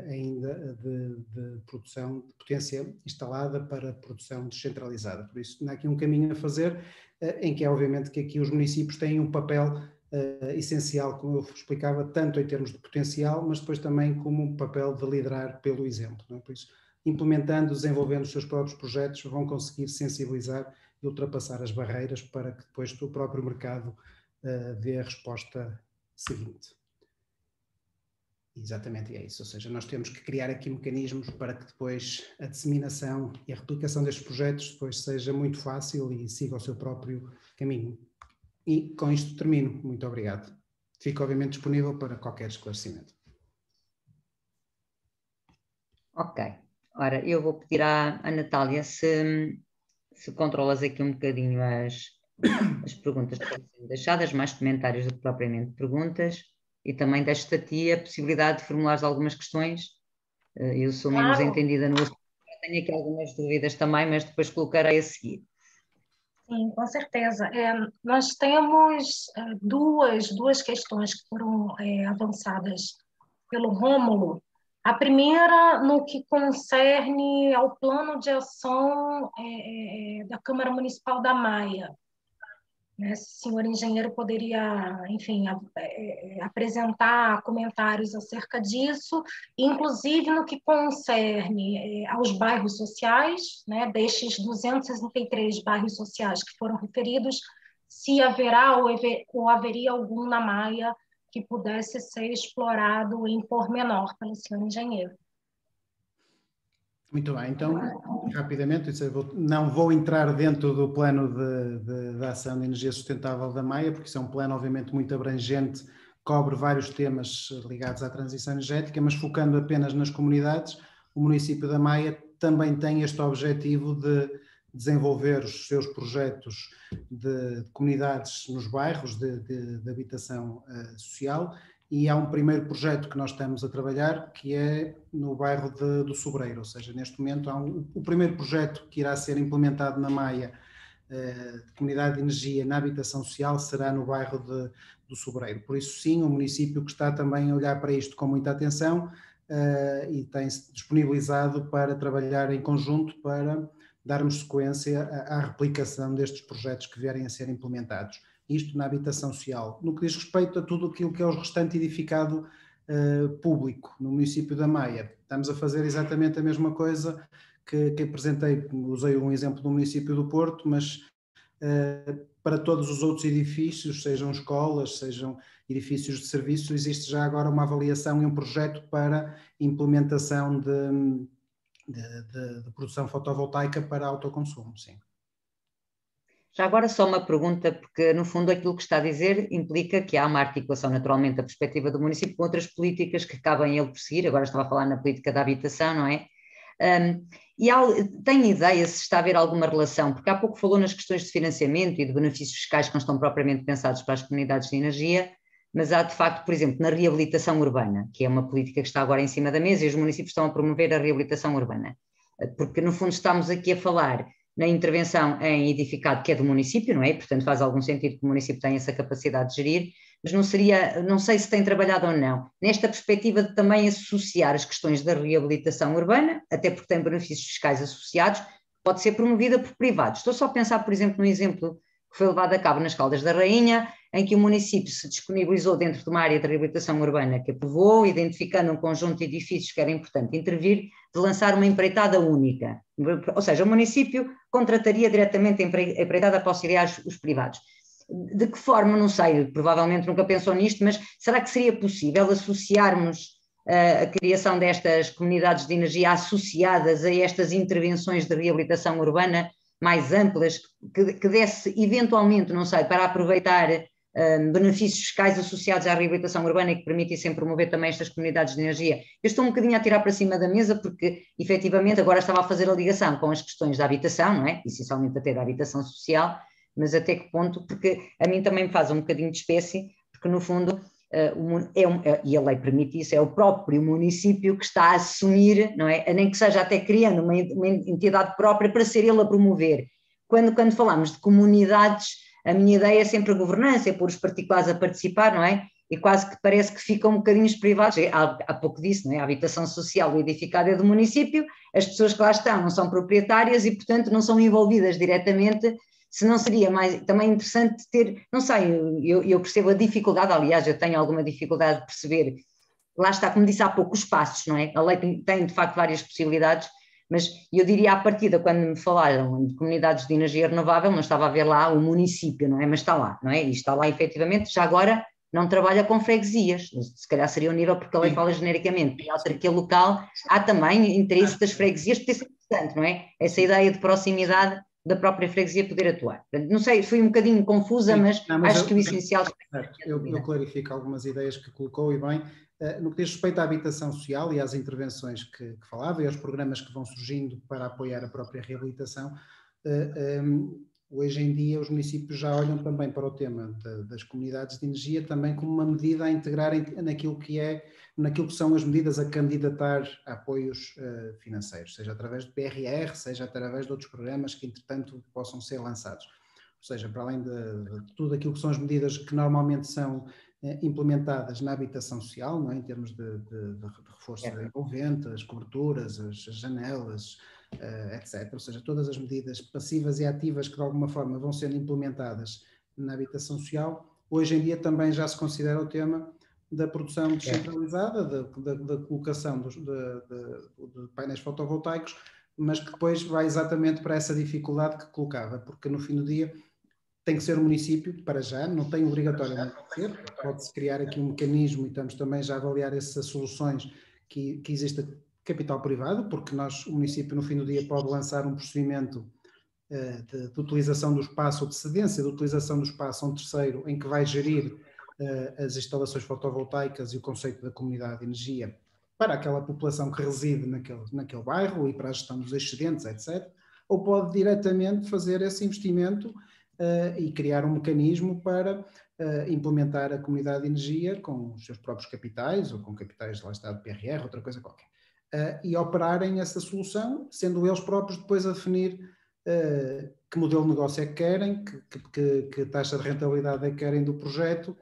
[SPEAKER 2] ainda de produção, de potência instalada para produção descentralizada. Por isso, há aqui um caminho a fazer, em que é obviamente que aqui os municípios têm um papel essencial, como eu explicava, tanto em termos de potencial, mas depois também como um papel de liderar pelo exemplo, não é? Por isso, implementando, desenvolvendo os seus próprios projetos, vão conseguir sensibilizar e ultrapassar as barreiras para que depois o próprio mercado dê a resposta seguinte. Exatamente, é isso. Ou seja, nós temos que criar aqui mecanismos para que depois a disseminação e a replicação destes projetos depois seja muito fácil e siga o seu próprio caminho. E com isto termino. Muito obrigado. Fico obviamente disponível para qualquer esclarecimento.
[SPEAKER 1] Ok. Ora, eu vou pedir à Natália se controlas aqui um bocadinho as perguntas que estão sendo deixadas, mais comentários do que propriamente perguntas, e também deixo-te a ti a possibilidade de formular algumas questões. Eu sou menos entendida no assunto, tenho aqui algumas dúvidas também, mas depois colocarei a seguir.
[SPEAKER 3] Sim, com certeza. Nós temos duas questões que foram avançadas pelo Rômulo. A primeira, no que concerne ao plano de ação da Câmara Municipal da Maia. Né? Se o senhor engenheiro poderia, enfim, apresentar comentários acerca disso, inclusive no que concerne aos bairros sociais, né? Destes 263 bairros sociais que foram referidos, se haverá ou haveria algum na Maia que pudesse ser explorado em pormenor pelo senhor engenheiro.
[SPEAKER 2] Muito bem, então, rapidamente, não vou entrar dentro do plano de ação de energia sustentável da Maia, porque isso é um plano, obviamente, muito abrangente, cobre vários temas ligados à transição energética, mas focando apenas nas comunidades, o município da Maia também tem este objetivo de desenvolver os seus projetos de comunidades nos bairros de habitação social. E há um primeiro projeto que nós estamos a trabalhar, que é no bairro do Sobreiro, ou seja, neste momento há o primeiro projeto que irá ser implementado na Maia, de comunidade de energia na habitação social, será no bairro do Sobreiro. Por isso sim, o município que está também a olhar para isto com muita atenção e tem-se disponibilizado para trabalhar em conjunto para darmos sequência à replicação destes projetos que vierem a ser implementados. Isto na habitação social. No que diz respeito a tudo aquilo que é o restante edificado público no município da Maia, estamos a fazer exatamente a mesma coisa que apresentei, usei um exemplo do município do Porto, mas para todos os outros edifícios, sejam escolas, sejam edifícios de serviço, existe já agora uma avaliação e um projeto para implementação de produção fotovoltaica para autoconsumo, sim.
[SPEAKER 1] Já agora só uma pergunta, porque no fundo aquilo que está a dizer implica que há uma articulação naturalmente da perspectiva do município com outras políticas que cabem ele perseguir, agora estava a falar na política da habitação, não é? Tem ideia se está a haver alguma relação, porque há pouco falou nas questões de financiamento e de benefícios fiscais que não estão propriamente pensados para as comunidades de energia, mas há de facto, por exemplo, na reabilitação urbana, que é uma política que está agora em cima da mesa e os municípios estão a promover a reabilitação urbana, porque no fundo estamos aqui a falar na intervenção em edificado que é do município, não é? Portanto faz algum sentido que o município tenha essa capacidade de gerir, mas não sei se tem trabalhado ou não, nesta perspectiva de também associar as questões da reabilitação urbana, até porque tem benefícios fiscais associados, pode ser promovida por privados. Estou só a pensar, por exemplo, no exemplo que foi levado a cabo nas Caldas da Rainha, em que o município se disponibilizou dentro de uma área de reabilitação urbana que aprovou, identificando um conjunto de edifícios que era importante intervir, de lançar uma empreitada única. Ou seja, o município contrataria diretamente a empreitada para auxiliar os privados. De que forma, não sei, provavelmente nunca pensou nisto, mas será que seria possível associarmos a criação destas comunidades de energia associadas a estas intervenções de reabilitação urbana mais amplas, que desse eventualmente, não sei, para aproveitar benefícios fiscais associados à reabilitação urbana e que permitissem promover também estas comunidades de energia? Eu estou um bocadinho a tirar para cima da mesa porque, efetivamente, agora estava a fazer a ligação com as questões da habitação, não é? Essencialmente até da habitação social, mas até que ponto, porque a mim também me faz um bocadinho de espécie, porque no fundo, e a lei permite isso, é o próprio município que está a assumir, não é? Nem que seja até criando uma entidade própria para ser ele a promover. Quando falamos de comunidades, a minha ideia é sempre a governança, é pôr os particulares a participar, não é? E quase que parece que ficam um bocadinho privados. Há pouco disso, não é? A habitação social do edificado é do município, as pessoas que lá estão não são proprietárias e, portanto, não são envolvidas diretamente. Se não seria mais também interessante ter, não sei, eu percebo a dificuldade, aliás, eu tenho alguma dificuldade de perceber, lá está, como disse há pouco, os passos, não é? A lei tem de facto várias possibilidades, mas eu diria à partida, quando me falaram de comunidades de energia renovável, não estava a ver lá o município, não é? Mas está lá, não é? E está lá efetivamente, já agora não trabalha com freguesias, se calhar seria o nível, porque a lei fala genericamente, e a autarquia local, há também interesse das freguesias, porque isso é importante, não é? Essa ideia de proximidade da própria freguesia poder atuar. Não sei, fui um bocadinho confusa, mas acho que o essencial...
[SPEAKER 2] Eu clarifico algumas ideias que colocou e bem. No que diz respeito à habitação social e às intervenções que falava e aos programas que vão surgindo para apoiar a própria reabilitação, hoje em dia os municípios já olham também para o tema das comunidades de energia também como uma medida a integrar naquilo que são as medidas a candidatar a apoios financeiros, seja através do PRR, seja através de outros programas que entretanto possam ser lançados. Ou seja, para além de tudo aquilo que são as medidas que normalmente são implementadas na habitação social, não é? Em termos de reforço envolvente, as coberturas, as janelas, etc. Ou seja, todas as medidas passivas e ativas que de alguma forma vão sendo implementadas na habitação social, hoje em dia também já se considera o tema da produção descentralizada, da colocação de painéis fotovoltaicos, mas que depois vai exatamente para essa dificuldade que colocava, porque no fim do dia tem que ser o município, para já, não tem obrigatoriamente de ser, pode-se criar aqui um mecanismo e estamos também já a avaliar essas soluções que existe capital privado, porque o município no fim do dia pode lançar um procedimento de utilização do espaço, ou de cedência de utilização do espaço a um terceiro, em que vai gerir as instalações fotovoltaicas e o conceito da comunidade de energia para aquela população que reside naquele bairro e para a gestão dos excedentes, etc. Ou pode diretamente fazer esse investimento e criar um mecanismo para implementar a comunidade de energia com os seus próprios capitais, ou com capitais, lá está, de PRR, outra coisa qualquer. E operarem essa solução, sendo eles próprios depois a definir que modelo de negócio é que querem, que taxa de rentabilidade é que querem do projeto,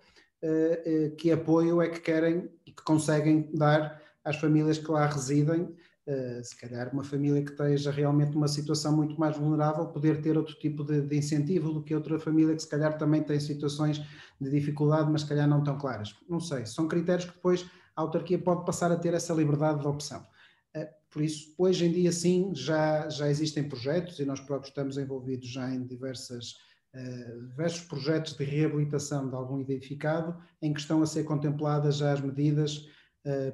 [SPEAKER 2] que apoio é que querem e que conseguem dar às famílias que lá residem. Se calhar uma família que esteja realmente numa situação muito mais vulnerável, poder ter outro tipo de incentivo do que outra família que se calhar também tem situações de dificuldade, mas se calhar não tão claras. Não sei, são critérios que depois a autarquia pode passar a ter essa liberdade de opção. Por isso, hoje em dia sim, já existem projetos e nós próprios estamos envolvidos já em diversos projetos de reabilitação de algum edificado em que estão a ser contempladas já as medidas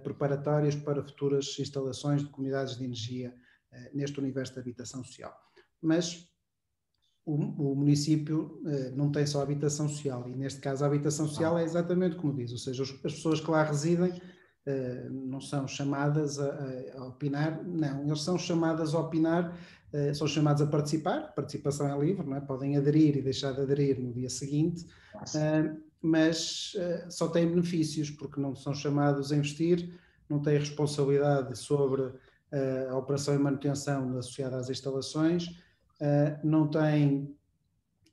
[SPEAKER 2] preparatórias para futuras instalações de comunidades de energia neste universo de habitação social. Mas o município não tem só habitação social e neste caso a habitação social é exatamente como diz, ou seja, as pessoas que lá residem não são chamadas a opinar, não, eles são chamadas a opinar, são chamados a participar, a participação é livre, não é? Podem aderir e deixar de aderir no dia seguinte, mas só têm benefícios, porque não são chamados a investir, não têm responsabilidade sobre a operação e manutenção associada às instalações, não têm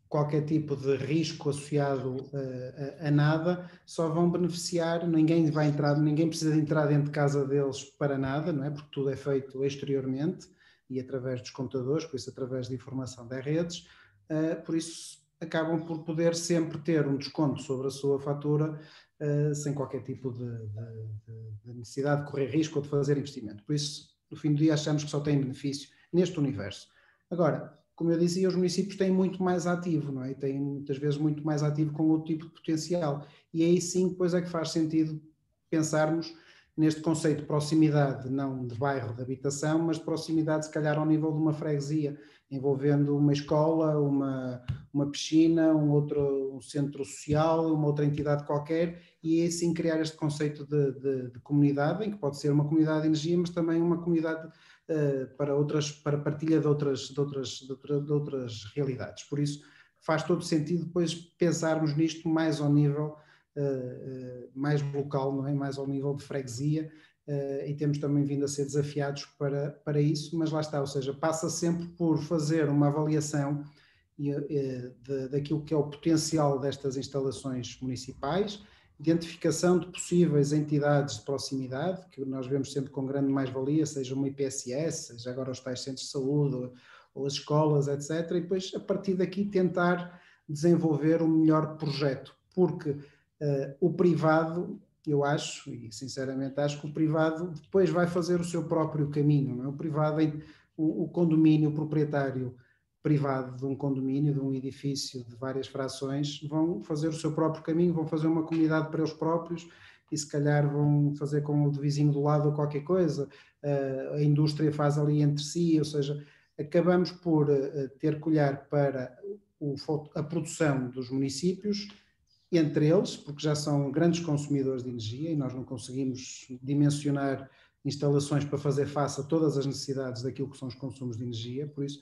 [SPEAKER 2] qualquer tipo de risco associado a nada, só vão beneficiar, ninguém precisa de entrar dentro de casa deles para nada, não é? Porque tudo é feito exteriormente e através dos computadores, por isso através de informação das redes, por isso acabam por poder sempre ter um desconto sobre a sua fatura sem qualquer tipo de necessidade de correr risco ou de fazer investimento. Por isso, no fim do dia, achamos que só tem benefício neste universo. Agora, como eu dizia, os municípios têm muito mais ativo, não é? E têm muitas vezes muito mais ativo com outro tipo de potencial. E aí sim, depois é que faz sentido pensarmos neste conceito de proximidade, não de bairro de habitação, mas de proximidade, se calhar, ao nível de uma freguesia, envolvendo uma escola, uma piscina, um centro social, uma outra entidade qualquer, e aí sim criar este conceito de comunidade, em que pode ser uma comunidade de energia, mas também uma comunidade para partilha de outras realidades. Por isso, faz todo sentido depois pensarmos nisto mais ao nível mais local, não é? Mais ao nível de freguesia, e temos também vindo a ser desafiados para isso, mas lá está, ou seja, passa sempre por fazer uma avaliação daquilo que é o potencial destas instalações municipais, identificação de possíveis entidades de proximidade, que nós vemos sempre com grande mais-valia, seja uma IPSS, seja agora os tais centros de saúde ou as escolas, etc. E depois, a partir daqui, tentar desenvolver um melhor projeto, porque o privado, eu acho, e sinceramente acho que o privado depois vai fazer o seu próprio caminho, não é? O privado, o condomínio, o proprietário privado de um condomínio, de um edifício de várias frações, vão fazer o seu próprio caminho, vão fazer uma comunidade para eles próprios e se calhar vão fazer com o vizinho do lado ou qualquer coisa, a indústria faz ali entre si, ou seja, acabamos por ter que olhar para a produção dos municípios, entre eles, porque já são grandes consumidores de energia e nós não conseguimos dimensionar instalações para fazer face a todas as necessidades daquilo que são os consumos de energia, por isso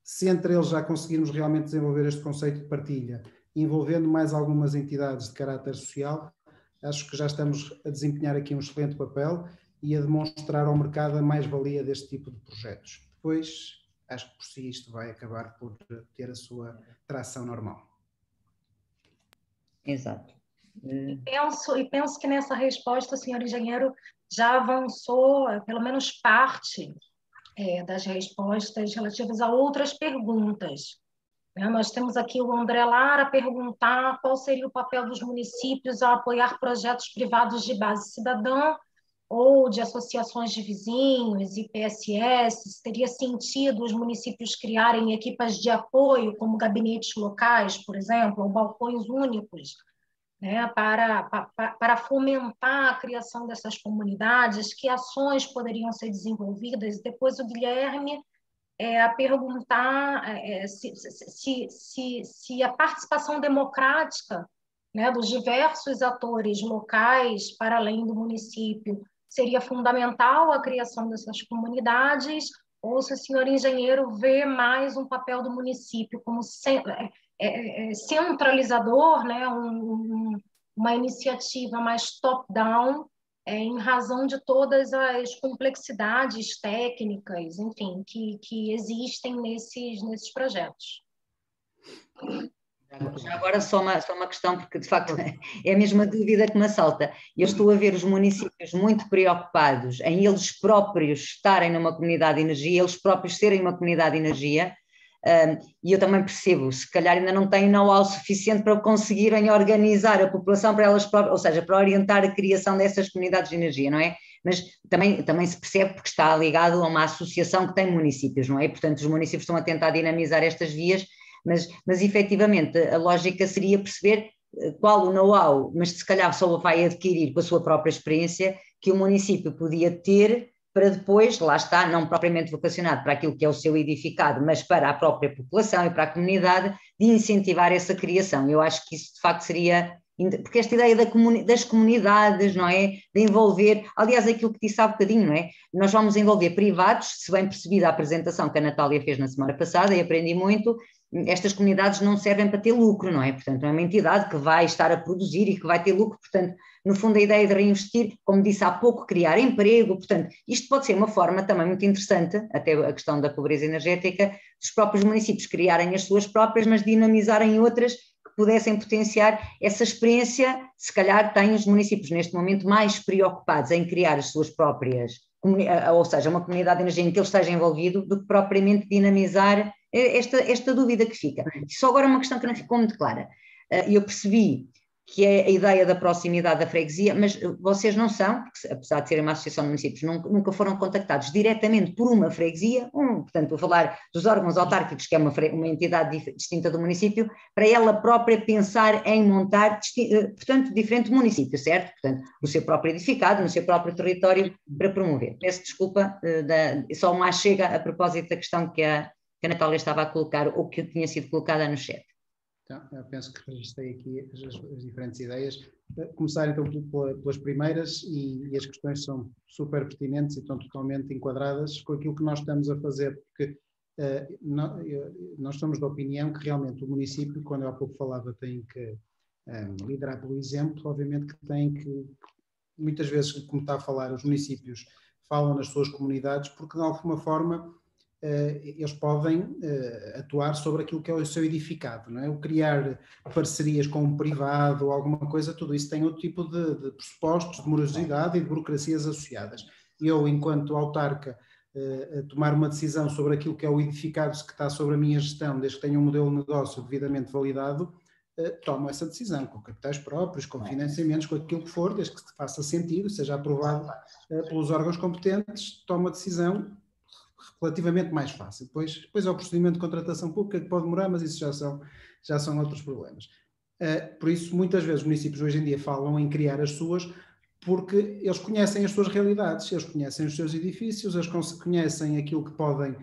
[SPEAKER 2] se entre eles já conseguirmos realmente desenvolver este conceito de partilha, envolvendo mais algumas entidades de caráter social, acho que já estamos a desempenhar aqui um excelente papel e a demonstrar ao mercado a mais-valia deste tipo de projetos. Depois, acho que por si isto vai acabar por ter a sua tração normal.
[SPEAKER 1] Exato.
[SPEAKER 3] E penso que nessa resposta o senhor engenheiro já avançou, pelo menos parte das respostas relativas a outras perguntas. Nós temos aqui o André Lara a perguntar qual seria o papel dos municípios a apoiar projetos privados de base cidadã ou de associações de vizinhos, IPSS, se teria sentido os municípios criarem equipas de apoio, como gabinetes locais, por exemplo, ou balcões únicos, né, para fomentar a criação dessas comunidades, que ações poderiam ser desenvolvidas. Depois o Guilherme a perguntar se a participação democrática, né, dos diversos atores locais, para além do município, seria fundamental a criação dessas comunidades, ou se o senhor engenheiro vê mais um papel do município como centralizador, né, uma iniciativa mais top-down, em razão de todas as complexidades técnicas, enfim, que existem nesses projetos.
[SPEAKER 1] Agora só uma questão, porque de facto é a mesma dúvida que me assalta. Eu estou a ver os municípios muito preocupados em eles próprios estarem numa comunidade de energia, eles próprios serem uma comunidade de energia, e eu também percebo, se calhar ainda não têm know-how suficiente para conseguirem organizar a população para elas próprias, ou seja, para orientar a criação dessas comunidades de energia, não é? Mas também se percebe porque está ligado a uma associação que tem municípios, não é? Portanto, os municípios estão a tentar dinamizar estas vias, mas efetivamente a lógica seria perceber qual o know-how, mas se calhar só vai adquirir com a sua própria experiência, que o município podia ter para depois, lá está, não propriamente vocacionado para aquilo que é o seu edificado, mas para a própria população e para a comunidade, de incentivar essa criação. Eu acho que isso de facto seria, porque esta ideia das comunidades, não é? De envolver, aliás, aquilo que disse há bocadinho, não é? Nós vamos envolver privados, se bem percebida a apresentação que a Natália fez na semana passada, e aprendi muito, estas comunidades não servem para ter lucro, não é? Portanto, é uma entidade que vai estar a produzir e que vai ter lucro, portanto, no fundo a ideia de reinvestir, como disse há pouco, criar emprego, portanto, isto pode ser uma forma também muito interessante, até a questão da pobreza energética, dos próprios municípios criarem as suas próprias, mas dinamizarem outras que pudessem potenciar essa experiência. Se calhar têm os municípios neste momento mais preocupados em criar as suas próprias, ou seja, uma comunidade de energia em que ele esteja envolvido, do que propriamente dinamizar esta dúvida que fica. Só agora uma questão que não ficou muito clara. Eu percebi que é a ideia da proximidade da freguesia, mas vocês não são, porque, apesar de serem uma associação de municípios, nunca foram contactados diretamente por uma freguesia, portanto, vou falar dos órgãos autárquicos, que é uma entidade distinta do município, para ela própria pensar em montar, portanto, diferente município, certo? Portanto, o seu próprio edificado, no seu próprio território, para promover. Peço desculpa, só uma chega a propósito da questão que a Natália estava a colocar, ou que tinha sido colocada no chat.
[SPEAKER 2] Então, eu penso que registrei aqui as diferentes ideias. Começar então pelas primeiras, e as questões são super pertinentes e estão totalmente enquadradas com aquilo que nós estamos a fazer, porque nós somos da opinião que realmente o município, quando eu há pouco falava, tem que liderar pelo exemplo, obviamente que tem que, muitas vezes, como está a falar, os municípios falam nas suas comunidades porque de alguma forma eles podem atuar sobre aquilo que é o seu edificado, não é? O criar parcerias com um privado ou alguma coisa, tudo isso tem outro tipo de pressupostos, de morosidade e de burocracias associadas. Eu, enquanto autarca, tomar uma decisão sobre aquilo que é o edificado que está sobre a minha gestão, desde que tenha um modelo de negócio devidamente validado, tomo essa decisão, com capitais próprios, com financiamentos, com aquilo que for, desde que faça sentido, seja aprovado pelos órgãos competentes, tomo a decisão relativamente mais fácil. Depois é o procedimento de contratação pública que pode demorar, mas isso já são outros problemas. Por isso, muitas vezes os municípios hoje em dia falam em criar as suas, porque eles conhecem as suas realidades, eles conhecem os seus edifícios, eles conhecem aquilo que podem,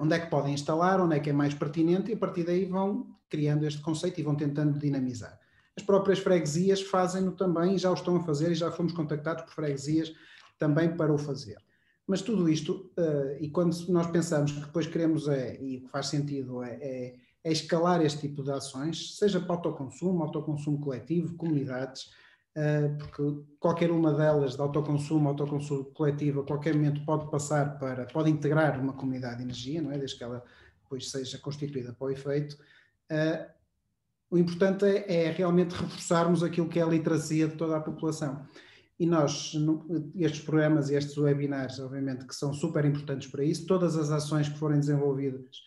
[SPEAKER 2] onde é que podem instalar, onde é que é mais pertinente, e a partir daí vão criando este conceito e vão tentando dinamizar. As próprias freguesias fazem-no também, e já o estão a fazer, e já fomos contactados por freguesias também para o fazer. Mas tudo isto, e quando nós pensamos que depois queremos, e o que faz sentido é escalar este tipo de ações, seja para autoconsumo coletivo, comunidades, porque qualquer uma delas, de autoconsumo coletivo, a qualquer momento pode integrar uma comunidade de energia, não é? Desde que ela depois seja constituída para o efeito. O importante é realmente reforçarmos aquilo que é a literacia de toda a população. E nós, estes programas e estes webinars, obviamente, que são super importantes para isso, todas as ações que forem desenvolvidas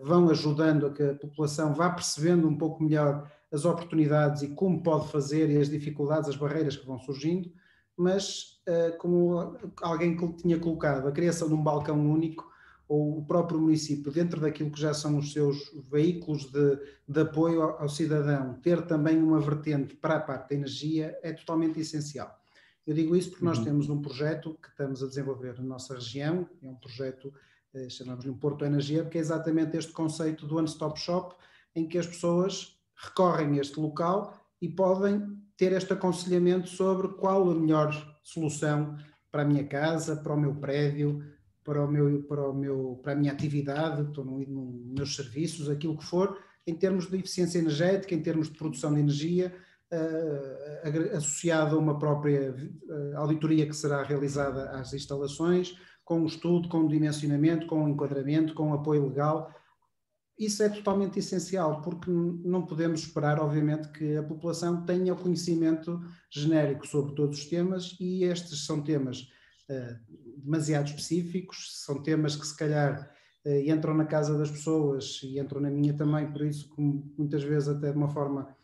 [SPEAKER 2] vão ajudando a que a população vá percebendo um pouco melhor as oportunidades e como pode fazer, e as dificuldades, as barreiras que vão surgindo, mas como alguém tinha colocado, a criação de um balcão único, ou o próprio município, dentro daquilo que já são os seus veículos de apoio ao cidadão, ter também uma vertente para a parte da energia é totalmente essencial. Eu digo isso porque nós temos um projeto que estamos a desenvolver na nossa região, é um projeto, chamamos-lhe um Porto Energia, que é exatamente este conceito do one-stop shop, em que as pessoas recorrem a este local e podem ter este aconselhamento sobre qual a melhor solução para a minha casa, para o meu prédio, para a minha atividade, estou nos meus serviços, aquilo que for, em termos de eficiência energética, em termos de produção de energia, associado a uma própria auditoria que será realizada às instalações, com um estudo, com um dimensionamento, com um enquadramento, com um apoio legal. Isso é totalmente essencial, porque não podemos esperar, obviamente, que a população tenha o conhecimento genérico sobre todos os temas, e estes são temas demasiado específicos, são temas que se calhar entram na casa das pessoas e entram na minha também, por isso muitas vezes até de uma forma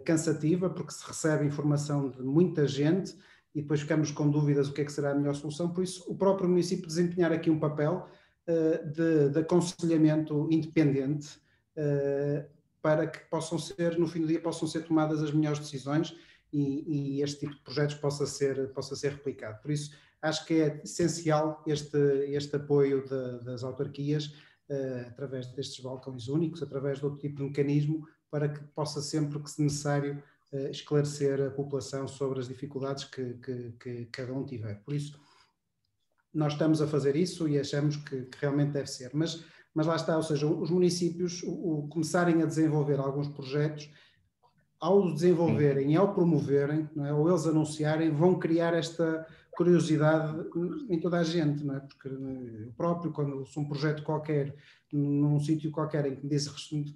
[SPEAKER 2] cansativa, porque se recebe informação de muita gente e depois ficamos com dúvidas o que é que será a melhor solução. Por isso o próprio município desempenhar aqui um papel de aconselhamento independente para que possam ser, no fim do dia, possam ser tomadas as melhores decisões e este tipo de projetos possa ser replicado. Por isso acho que é essencial este apoio das autarquias através destes balcões únicos, através de outro tipo de mecanismo, para que possa sempre que se necessário esclarecer a população sobre as dificuldades que cada um tiver. Por isso, nós estamos a fazer isso e achamos que realmente deve ser. Mas lá está, ou seja, os municípios começarem a desenvolver alguns projetos, ao desenvolverem e ao promoverem, não é, ou eles anunciarem, vão criar esta curiosidade em toda a gente, não é? Porque eu próprio, quando sou um projeto qualquer, num sítio qualquer em que me diz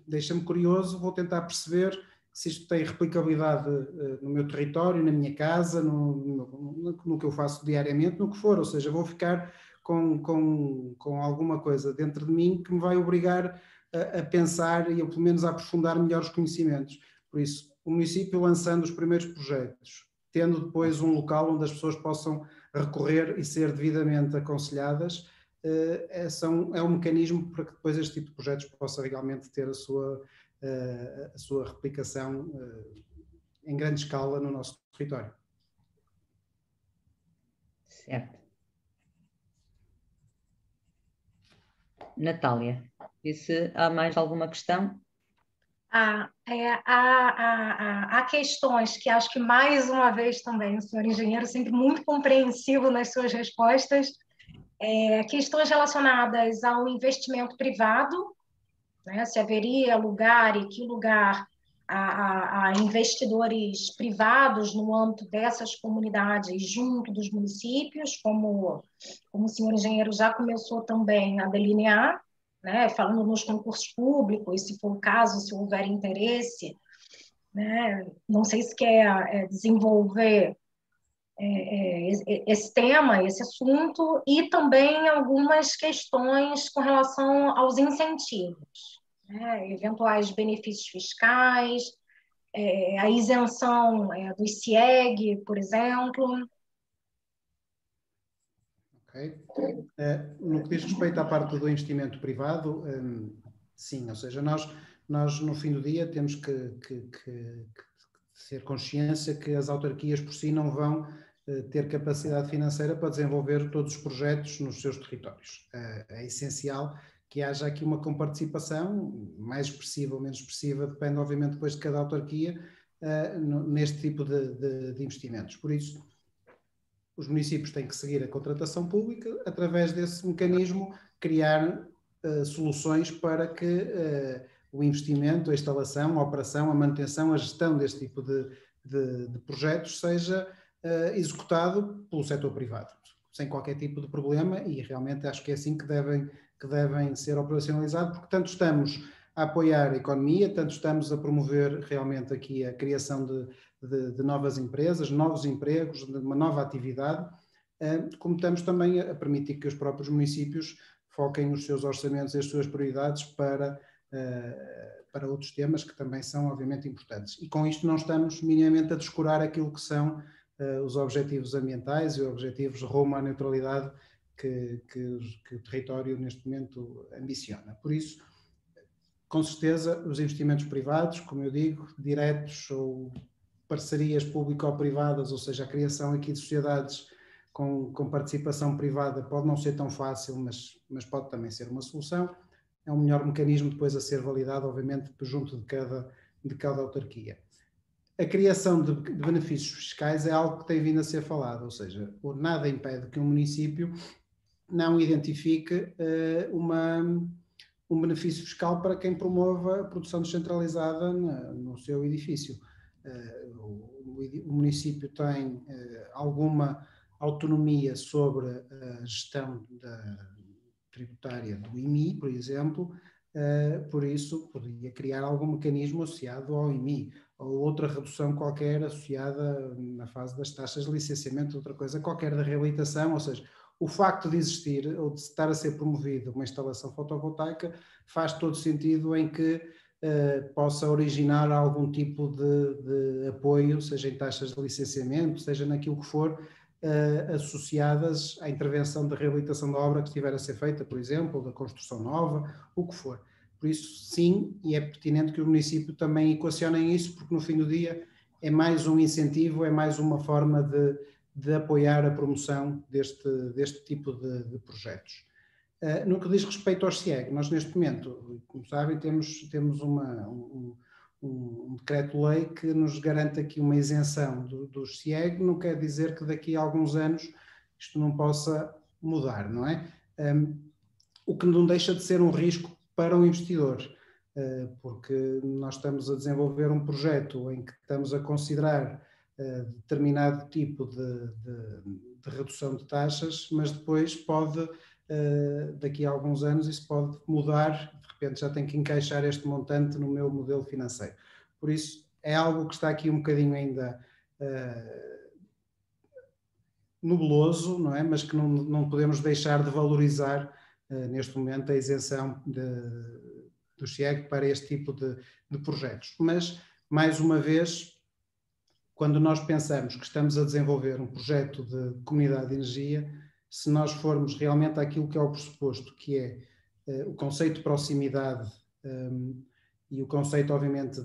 [SPEAKER 2] deixa-me curioso, vou tentar perceber se isto tem replicabilidade no meu território, na minha casa, no que eu faço diariamente, no que for, ou seja, vou ficar com alguma coisa dentro de mim que me vai obrigar a pensar e, pelo menos, a aprofundar melhor os conhecimentos. Por isso, o município lançando os primeiros projetos, tendo depois um local onde as pessoas possam recorrer e ser devidamente aconselhadas, é um mecanismo para que depois este tipo de projetos possa realmente ter a sua replicação em grande escala no nosso território.
[SPEAKER 1] Certo. Natália, e se há mais alguma questão?
[SPEAKER 3] Há questões que acho que, mais uma vez também, o senhor engenheiro sempre muito compreensivo nas suas respostas, questões relacionadas ao investimento privado, né? Se haveria lugar e que lugar a investidores privados no âmbito dessas comunidades junto dos municípios, como o senhor engenheiro já começou também a delinear, né, falando nos concursos públicos, se for o caso, se houver interesse, né, não sei se quer desenvolver esse tema, esse assunto, e também algumas questões com relação aos incentivos, né, eventuais benefícios fiscais, a isenção do ICIEG, por exemplo.
[SPEAKER 2] Okay. No que diz respeito à parte do investimento privado, sim, ou seja, nós no fim do dia temos que ter consciência que as autarquias por si não vão ter capacidade financeira para desenvolver todos os projetos nos seus territórios. É essencial que haja aqui uma comparticipação, mais expressiva ou menos expressiva, depende obviamente depois de cada autarquia, neste tipo de investimentos. Por isso, os municípios têm que seguir a contratação pública, através desse mecanismo criar soluções para que o investimento, a instalação, a operação, a manutenção, a gestão deste tipo de projetos seja executado pelo setor privado, sem qualquer tipo de problema, e realmente acho que é assim que devem ser operacionalizados, porque tanto estamos a apoiar a economia, tanto estamos a promover realmente aqui a criação de novas empresas, novos empregos, de uma nova atividade, como estamos também a permitir que os próprios municípios foquem os seus orçamentos e as suas prioridades para outros temas que também são obviamente importantes. E com isto não estamos minimamente a descurar aquilo que são os objetivos ambientais e os objetivos rumo à neutralidade que o território neste momento ambiciona. Por isso, com certeza, os investimentos privados, como eu digo, diretos ou parcerias público-privadas, ou seja, a criação aqui de sociedades com participação privada pode não ser tão fácil, mas pode também ser uma solução. É um melhor mecanismo depois a ser validado, obviamente, junto de cada autarquia. A criação de benefícios fiscais é algo que tem vindo a ser falado, ou seja, nada impede que um município não identifique um benefício fiscal para quem promova a produção descentralizada no seu edifício. O município tem alguma autonomia sobre a gestão tributária do IMI, por exemplo, por isso poderia criar algum mecanismo associado ao IMI, ou outra redução qualquer associada na fase das taxas de licenciamento, outra coisa qualquer da reabilitação, ou seja, o facto de existir ou de estar a ser promovida uma instalação fotovoltaica faz todo sentido em que possa originar algum tipo de apoio, seja em taxas de licenciamento, seja naquilo que for, associadas à intervenção da reabilitação da obra que estiver a ser feita, por exemplo, da construção nova, o que for. Por isso, sim, e é pertinente que o município também equacione isso, porque no fim do dia é mais um incentivo, é mais uma forma de apoiar a promoção deste tipo de projetos. No que diz respeito ao CIEG, nós neste momento, como sabem, temos um decreto-lei que nos garante aqui uma isenção do CIEG, não quer dizer que daqui a alguns anos isto não possa mudar, não é? O que não deixa de ser um risco para o investidor, porque nós estamos a desenvolver um projeto em que estamos a considerar determinado tipo de redução de taxas, mas depois pode, daqui a alguns anos, isso pode mudar, de repente já tenho que encaixar este montante no meu modelo financeiro. Por isso, é algo que está aqui um bocadinho ainda nebuloso, não é? Mas que não podemos deixar de valorizar neste momento a isenção do CIEG para este tipo de projetos. Mas, mais uma vez, quando nós pensamos que estamos a desenvolver um projeto de comunidade de energia, se nós formos realmente àquilo que é o pressuposto, que é o conceito de proximidade e o conceito, obviamente,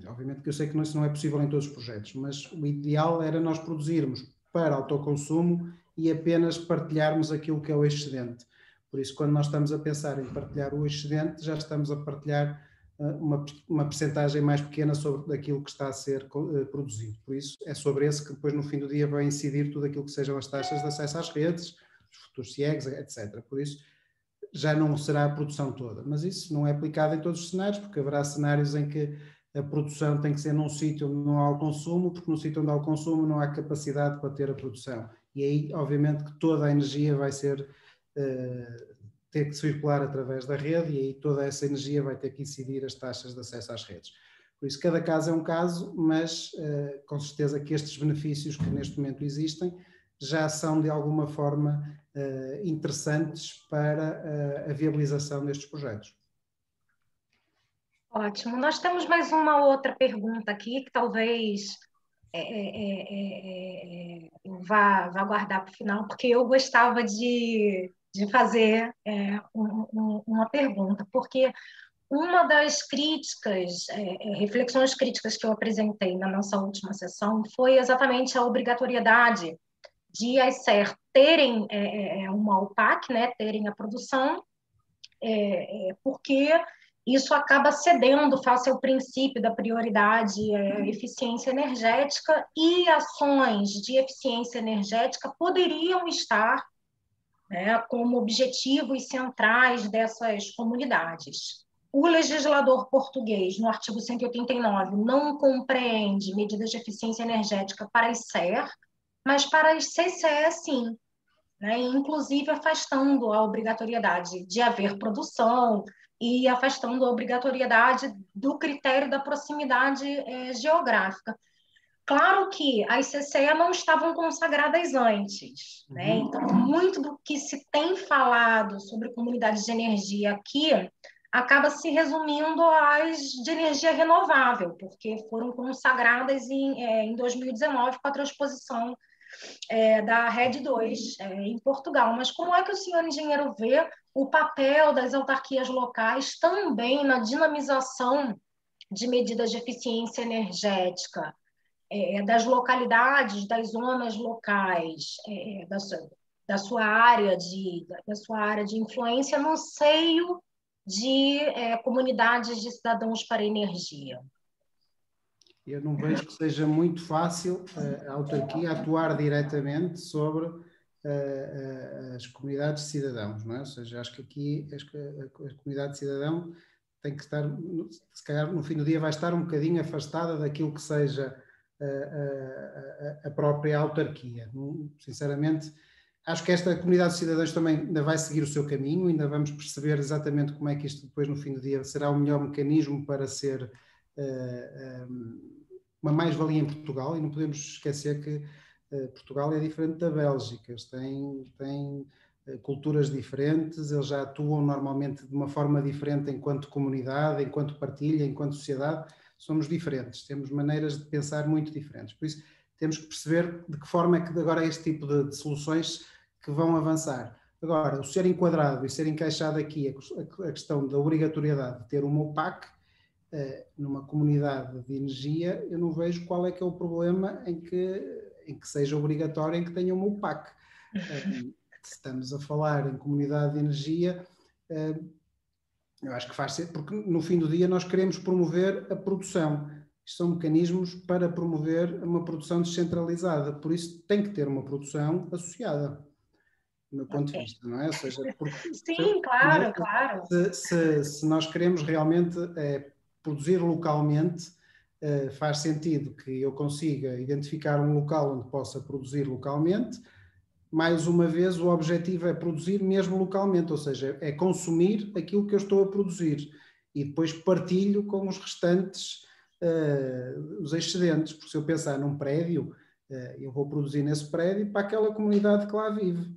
[SPEAKER 2] obviamente que eu sei que isso não é possível em todos os projetos, mas o ideal era nós produzirmos para autoconsumo e apenas partilharmos aquilo que é o excedente. Por isso, quando nós estamos a pensar em partilhar o excedente, já estamos a partilhar uma percentagem mais pequena sobre aquilo que está a ser produzido. Por isso, é sobre esse que depois, no fim do dia, vai incidir tudo aquilo que sejam as taxas de acesso às redes, os futuros CIEGs, etc. Por isso, já não será a produção toda. Mas isso não é aplicado em todos os cenários, porque haverá cenários em que a produção tem que ser num sítio onde não há o consumo, porque no sítio onde há o consumo não há capacidade para ter a produção. E aí, obviamente, que toda a energia vai ser... ter que circular através da rede e aí toda essa energia vai ter que incidir as taxas de acesso às redes. Por isso, cada caso é um caso, mas com certeza que estes benefícios que neste momento existem já são de alguma forma interessantes para a viabilização destes projetos.
[SPEAKER 3] Ótimo. Nós temos mais uma outra pergunta aqui que talvez eu vá guardar para o final, porque eu gostava de fazer uma pergunta, porque uma das críticas, reflexões críticas que eu apresentei na nossa última sessão foi exatamente a obrigatoriedade de as SER terem uma UPAC, né, terem a produção, porque isso acaba cedendo face ao princípio da prioridade eficiência energética, e ações de eficiência energética poderiam estar, né, como objetivos centrais dessas comunidades. O legislador português, no artigo 189, não compreende medidas de eficiência energética para as SER, mas para as CCE, sim, né? Inclusive afastando a obrigatoriedade de haver produção e afastando a obrigatoriedade do critério da proximidade geográfica. Claro que as CCE não estavam consagradas antes, né? Então, muito do que se tem falado sobre comunidades de energia aqui acaba se resumindo às de energia renovável, porque foram consagradas em 2019 com a transposição da Rede 2 em Portugal. Mas como é que o senhor engenheiro vê o papel das autarquias locais também na dinamização de medidas de eficiência energética, das localidades, das zonas locais, da sua área de influência no seio de comunidades de cidadãos para energia?
[SPEAKER 2] Eu não vejo que seja muito fácil a autarquia atuar diretamente sobre as comunidades de cidadãos, não é? Ou seja, acho que aqui a comunidade de cidadão tem que estar, se calhar no fim do dia vai estar um bocadinho afastada daquilo que seja a própria autarquia. Sinceramente, acho que esta comunidade de cidadãos também ainda vai seguir o seu caminho, ainda vamos perceber exatamente como é que isto depois no fim do dia será o melhor mecanismo para ser uma mais-valia em Portugal, e não podemos esquecer que Portugal é diferente da Bélgica, eles têm culturas diferentes, eles já atuam normalmente de uma forma diferente enquanto comunidade, enquanto partilha, enquanto sociedade, somos diferentes, temos maneiras de pensar muito diferentes, por isso temos que perceber de que forma é que agora este tipo de soluções que vão avançar. Agora, o ser enquadrado e ser encaixado aqui a questão da obrigatoriedade de ter uma UPAC numa comunidade de energia, eu não vejo qual é que é o problema em que seja obrigatório em que tenha uma UPAC. Se estamos a falar em comunidade de energia, eu acho que faz ser, porque no fim do dia nós queremos promover a produção. Isto são mecanismos para promover uma produção descentralizada, por isso tem que ter uma produção associada, do meu ponto de vista, não é? Ou seja, porque,
[SPEAKER 3] sim, claro, claro.
[SPEAKER 2] Se nós queremos realmente produzir localmente, faz sentido que eu consiga identificar um local onde possa produzir localmente. Mais uma vez, o objetivo é produzir mesmo localmente, ou seja, é consumir aquilo que eu estou a produzir e depois partilho com os restantes, os excedentes, porque se eu pensar num prédio, eu vou produzir nesse prédio para aquela comunidade que lá vive.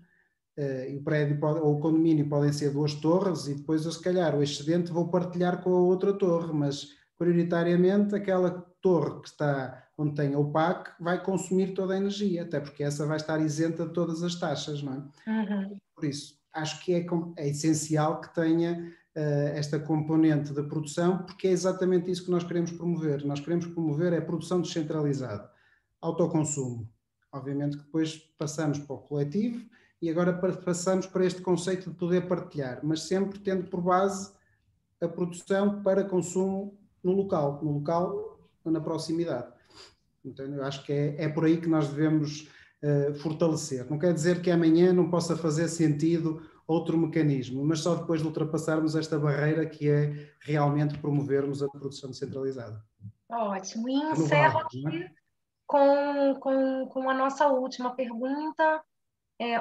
[SPEAKER 2] E o prédio ou o condomínio podem ser 2 torres e depois eu, se calhar, o excedente vou partilhar com a outra torre, mas prioritariamente aquela torre que está onde tem a UPAC vai consumir toda a energia, até porque essa vai estar isenta de todas as taxas, não é?
[SPEAKER 3] Uhum.
[SPEAKER 2] Por isso, acho que é essencial que tenha esta componente da produção, porque é exatamente isso que nós queremos promover. Nós queremos promover a produção descentralizada, autoconsumo. Obviamente que depois passamos para o coletivo e agora passamos para este conceito de poder partilhar, mas sempre tendo por base a produção para consumo no local, na proximidade. Então, eu acho que é por aí que nós devemos fortalecer. Não quer dizer que amanhã não possa fazer sentido outro mecanismo, mas só depois de ultrapassarmos esta barreira que é realmente promovermos a produção descentralizada.
[SPEAKER 3] Ótimo. E encerro aqui com a nossa última pergunta.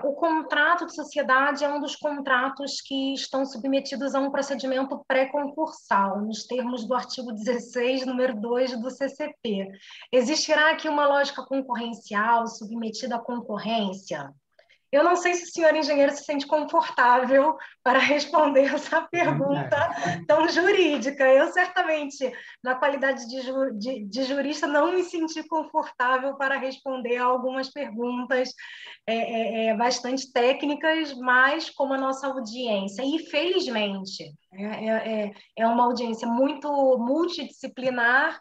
[SPEAKER 3] O contrato de sociedade é um dos contratos que estão submetidos a um procedimento pré-concursal, nos termos do artigo 16, número 2 do CCP. Existirá aqui uma lógica concorrencial submetida à concorrência? Eu não sei se o senhor engenheiro se sente confortável para responder essa pergunta tão jurídica. Eu, certamente, na qualidade de jurista, não me senti confortável para responder a algumas perguntas bastante técnicas, mas como a nossa audiência, e felizmente, é uma audiência muito multidisciplinar,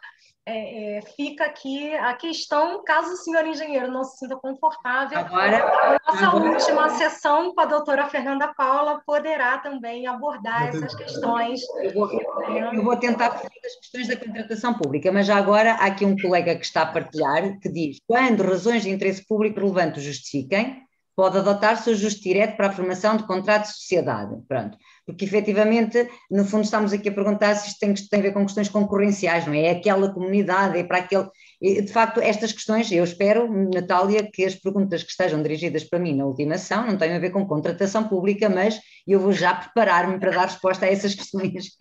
[SPEAKER 3] fica aqui a questão, caso o senhor engenheiro não se sinta confortável, a nossa última sessão com a doutora Fernanda Paula poderá também abordar essas questões.
[SPEAKER 1] Eu vou tentar fugir das questões da contratação pública, mas já agora há aqui um colega que está a partilhar, que diz: quando razões de interesse público relevante o justifiquem, pode adotar-se o ajuste direto para a formação de contrato de sociedade. Pronto. Porque, efetivamente, no fundo estamos aqui a perguntar se isto tem a ver com questões concorrenciais, não é? É aquela comunidade, é para aquele... De facto, estas questões, eu espero, Natália, que as perguntas que estejam dirigidas para mim na ultimação não tenham a ver com contratação pública, mas eu vou já preparar-me para dar resposta a essas questões.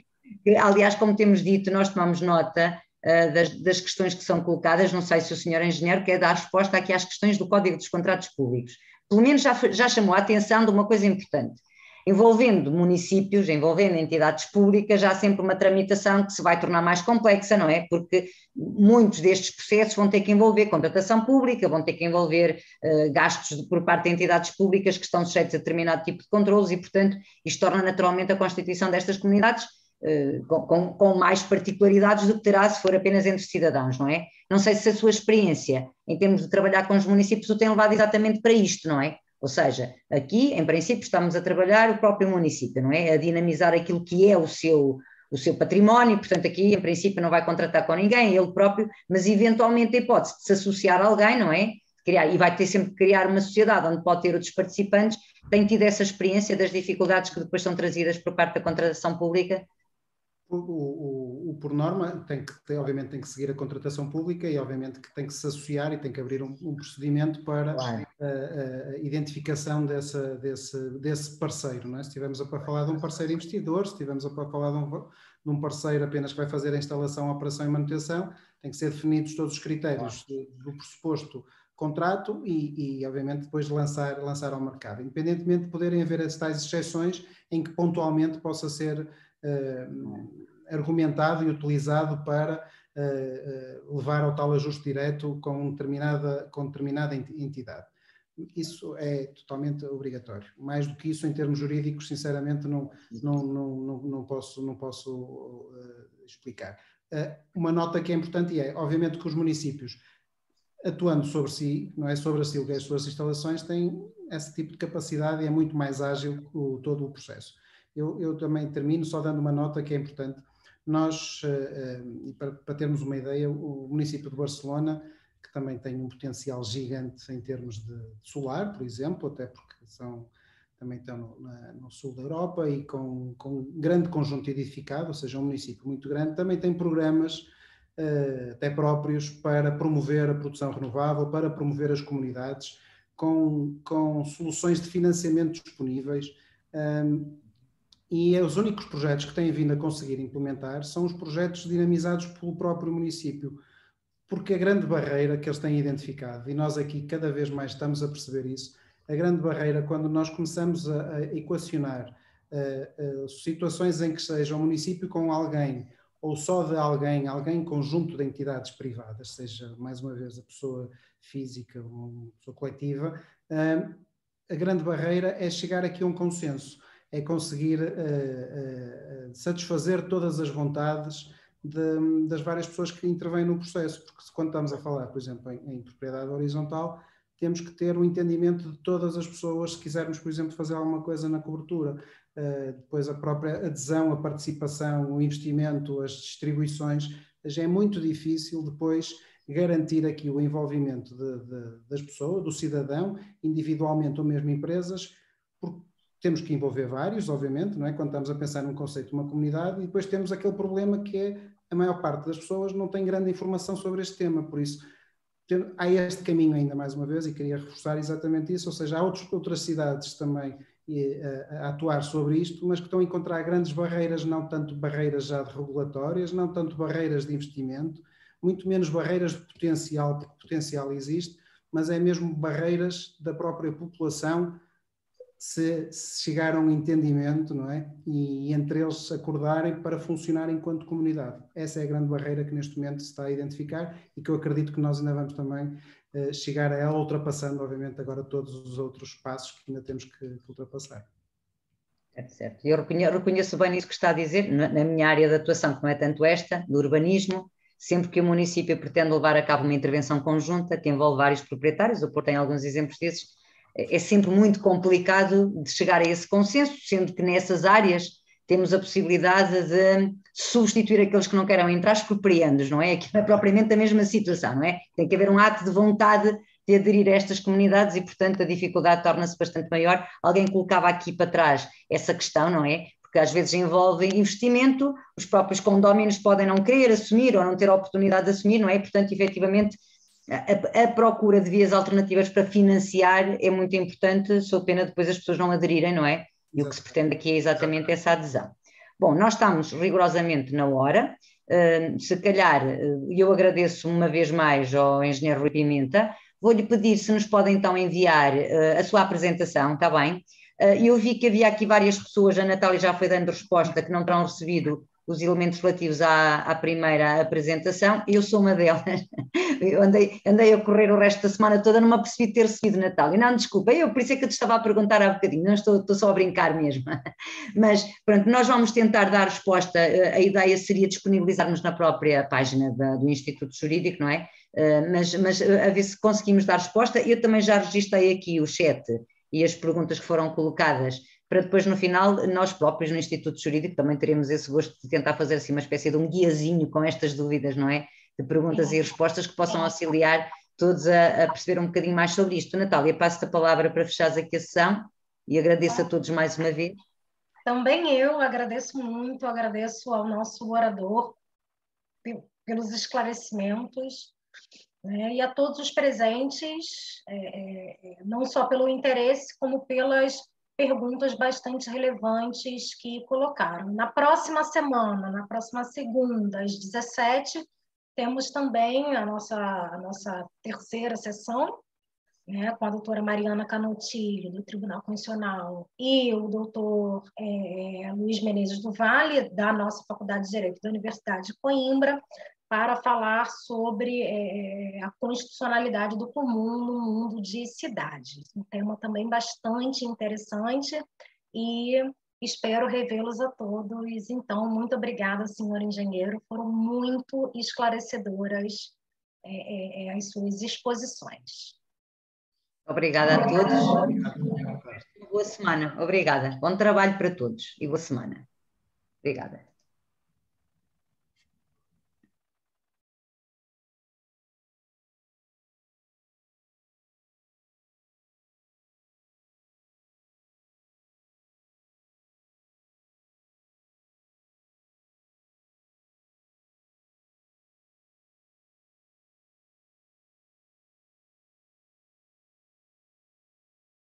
[SPEAKER 1] Aliás, como temos dito, nós tomamos nota das questões que são colocadas. Não sei se o senhor engenheiro quer dar resposta aqui às questões do Código dos Contratos Públicos. Pelo menos já chamou a atenção de uma coisa importante. Envolvendo municípios, envolvendo entidades públicas, já há sempre uma tramitação que se vai tornar mais complexa, não é? Porque muitos destes processos vão ter que envolver contratação pública, vão ter que envolver gastos por parte de entidades públicas que estão sujeitos a determinado tipo de controlos e, portanto, isto torna naturalmente a constituição destas comunidades com mais particularidades do que terá se for apenas entre cidadãos, não é? Não sei se a sua experiência em termos de trabalhar com os municípios o tem levado exatamente para isto, não é? Ou seja, aqui, em princípio, estamos a trabalhar o próprio município, não é? A dinamizar aquilo que é o seu património, portanto, aqui, em princípio, não vai contratar com ninguém, ele próprio, mas eventualmente a hipótese de se associar a alguém, não é? Criar, e vai ter sempre que criar uma sociedade onde pode ter outros participantes. Tem tido essa experiência das dificuldades que depois são trazidas por parte da contratação pública?
[SPEAKER 2] Por norma, obviamente tem que seguir a contratação pública e obviamente que tem que se associar e tem que abrir um procedimento para a identificação desse parceiro. Não é? Se estivermos a falar de um parceiro investidor, se estivermos a falar de um parceiro apenas que vai fazer a instalação, a operação e manutenção, tem que ser definidos todos os critérios do pressuposto contrato e obviamente depois lançar ao mercado, independentemente de poderem haver as tais exceções em que pontualmente possa ser argumentado e utilizado para levar ao tal ajuste direto com determinada entidade. Isso é totalmente obrigatório. Mais do que isso, em termos jurídicos, sinceramente, não posso explicar. Uma nota que é importante obviamente, que os municípios, atuando sobre si, não é sobre as suas instalações, têm esse tipo de capacidade e é muito mais ágil todo o processo. Eu também termino só dando uma nota que é importante. Nós, para termos uma ideia, o município de Barcelona, que também tem um potencial gigante em termos de solar, por exemplo, até porque também estão no sul da Europa e com um grande conjunto edificado, ou seja, um município muito grande, também tem programas até próprios para promover a produção renovável, para promover as comunidades, com soluções de financiamento disponíveis. E os únicos projetos que têm vindo a conseguir implementar são os projetos dinamizados pelo próprio município, porque a grande barreira que eles têm identificado, e nós aqui cada vez mais estamos a perceber isso, a grande barreira quando nós começamos a equacionar situações em que seja o município com alguém, ou só de alguém conjunto de entidades privadas, seja mais uma vez a pessoa física ou a pessoa coletiva, a grande barreira é chegar aqui a um consenso, é conseguir satisfazer todas as vontades das várias pessoas que intervêm no processo, porque quando estamos a falar, por exemplo, em propriedade horizontal, temos que ter o entendimento de todas as pessoas, se quisermos, por exemplo, fazer alguma coisa na cobertura, depois a própria adesão, a participação, o investimento, as distribuições, já é muito difícil depois garantir aqui o envolvimento das pessoas, do cidadão, individualmente ou mesmo empresas, porque temos que envolver vários, obviamente, não é? Quando estamos a pensar num conceito de uma comunidade, e depois temos aquele problema que é a maior parte das pessoas não tem grande informação sobre este tema, por isso há este caminho ainda mais uma vez, e queria reforçar exatamente isso, ou seja, há outras cidades também a atuar sobre isto, mas que estão a encontrar grandes barreiras, não tanto barreiras já de regulatórias, não tanto barreiras de investimento, muito menos barreiras de potencial, porque potencial existe, mas é mesmo barreiras da própria população se chegar a um entendimento, não é? E entre eles acordarem para funcionar enquanto comunidade. Essa é a grande barreira que neste momento se está a identificar e que eu acredito que nós ainda vamos também chegar a ela, ultrapassando, obviamente, agora todos os outros passos que ainda temos que ultrapassar.
[SPEAKER 1] Certo. Eu reconheço bem isso que está a dizer, na minha área de atuação, que não é tanto esta, do urbanismo, sempre que o município pretende levar a cabo uma intervenção conjunta que envolve vários proprietários, o Porto tem alguns exemplos desses, é sempre muito complicado de chegar a esse consenso, sendo que nessas áreas temos a possibilidade de substituir aqueles que não querem entrar expropriando-os, não é? Aqui não é propriamente a mesma situação, não é? Tem que haver um ato de vontade de aderir a estas comunidades e, portanto, a dificuldade torna-se bastante maior. Alguém colocava aqui para trás essa questão, não é? Porque às vezes envolve investimento, os próprios condóminos podem não querer assumir ou não ter a oportunidade de assumir, não é? Portanto, efetivamente, a procura de vias alternativas para financiar é muito importante, sou pena depois as pessoas não aderirem, não é? E o que se pretende aqui é exatamente essa adesão. Bom, nós estamos rigorosamente na hora, se calhar, eu agradeço uma vez mais ao engenheiro Rui Pimenta, vou-lhe pedir se nos pode então enviar a sua apresentação, está bem? Eu vi que havia aqui várias pessoas, a Natália já foi dando resposta, que não terão recebido os elementos relativos à primeira apresentação. Eu sou uma delas. Eu andei a correr o resto da semana toda, não me apercebi de ter recebido, Natália. Não, desculpa, por isso é que eu te estava a perguntar há bocadinho, não estou só a brincar mesmo. Mas, pronto, nós vamos tentar dar resposta. A ideia seria disponibilizarmos na própria página do Instituto Jurídico, não é? Mas a ver se conseguimos dar resposta. Eu também já registrei aqui o chat e as perguntas que foram colocadas, para depois no final nós próprios no Instituto Jurídico também teremos esse gosto de tentar fazer assim uma espécie de um guiazinho com estas dúvidas, não é? De perguntas e respostas que possam auxiliar todos a perceber um bocadinho mais sobre isto. Natália, passo-te a palavra para fechares aqui a sessão e agradeço a todos mais uma vez.
[SPEAKER 3] Também eu agradeço muito, agradeço ao nosso orador pelos esclarecimentos, né, e a todos os presentes, não só pelo interesse, como pelas perguntas bastante relevantes que colocaram. Na próxima semana, na próxima segunda, às 17h, temos também a nossa terceira sessão, né, com a doutora Mariana Canottilho, do Tribunal Constitucional, e o doutor Luiz Menezes do Vale, da nossa Faculdade de Direito da Universidade de Coimbra, para falar sobre a constitucionalidade do comum no mundo de cidades. Um tema também bastante interessante e espero revê-los a todos. Então, muito obrigada, senhor engenheiro, foram muito esclarecedoras as suas exposições.
[SPEAKER 1] Obrigada a todos. Boa semana. Obrigada. Bom trabalho para todos e boa semana. Obrigada.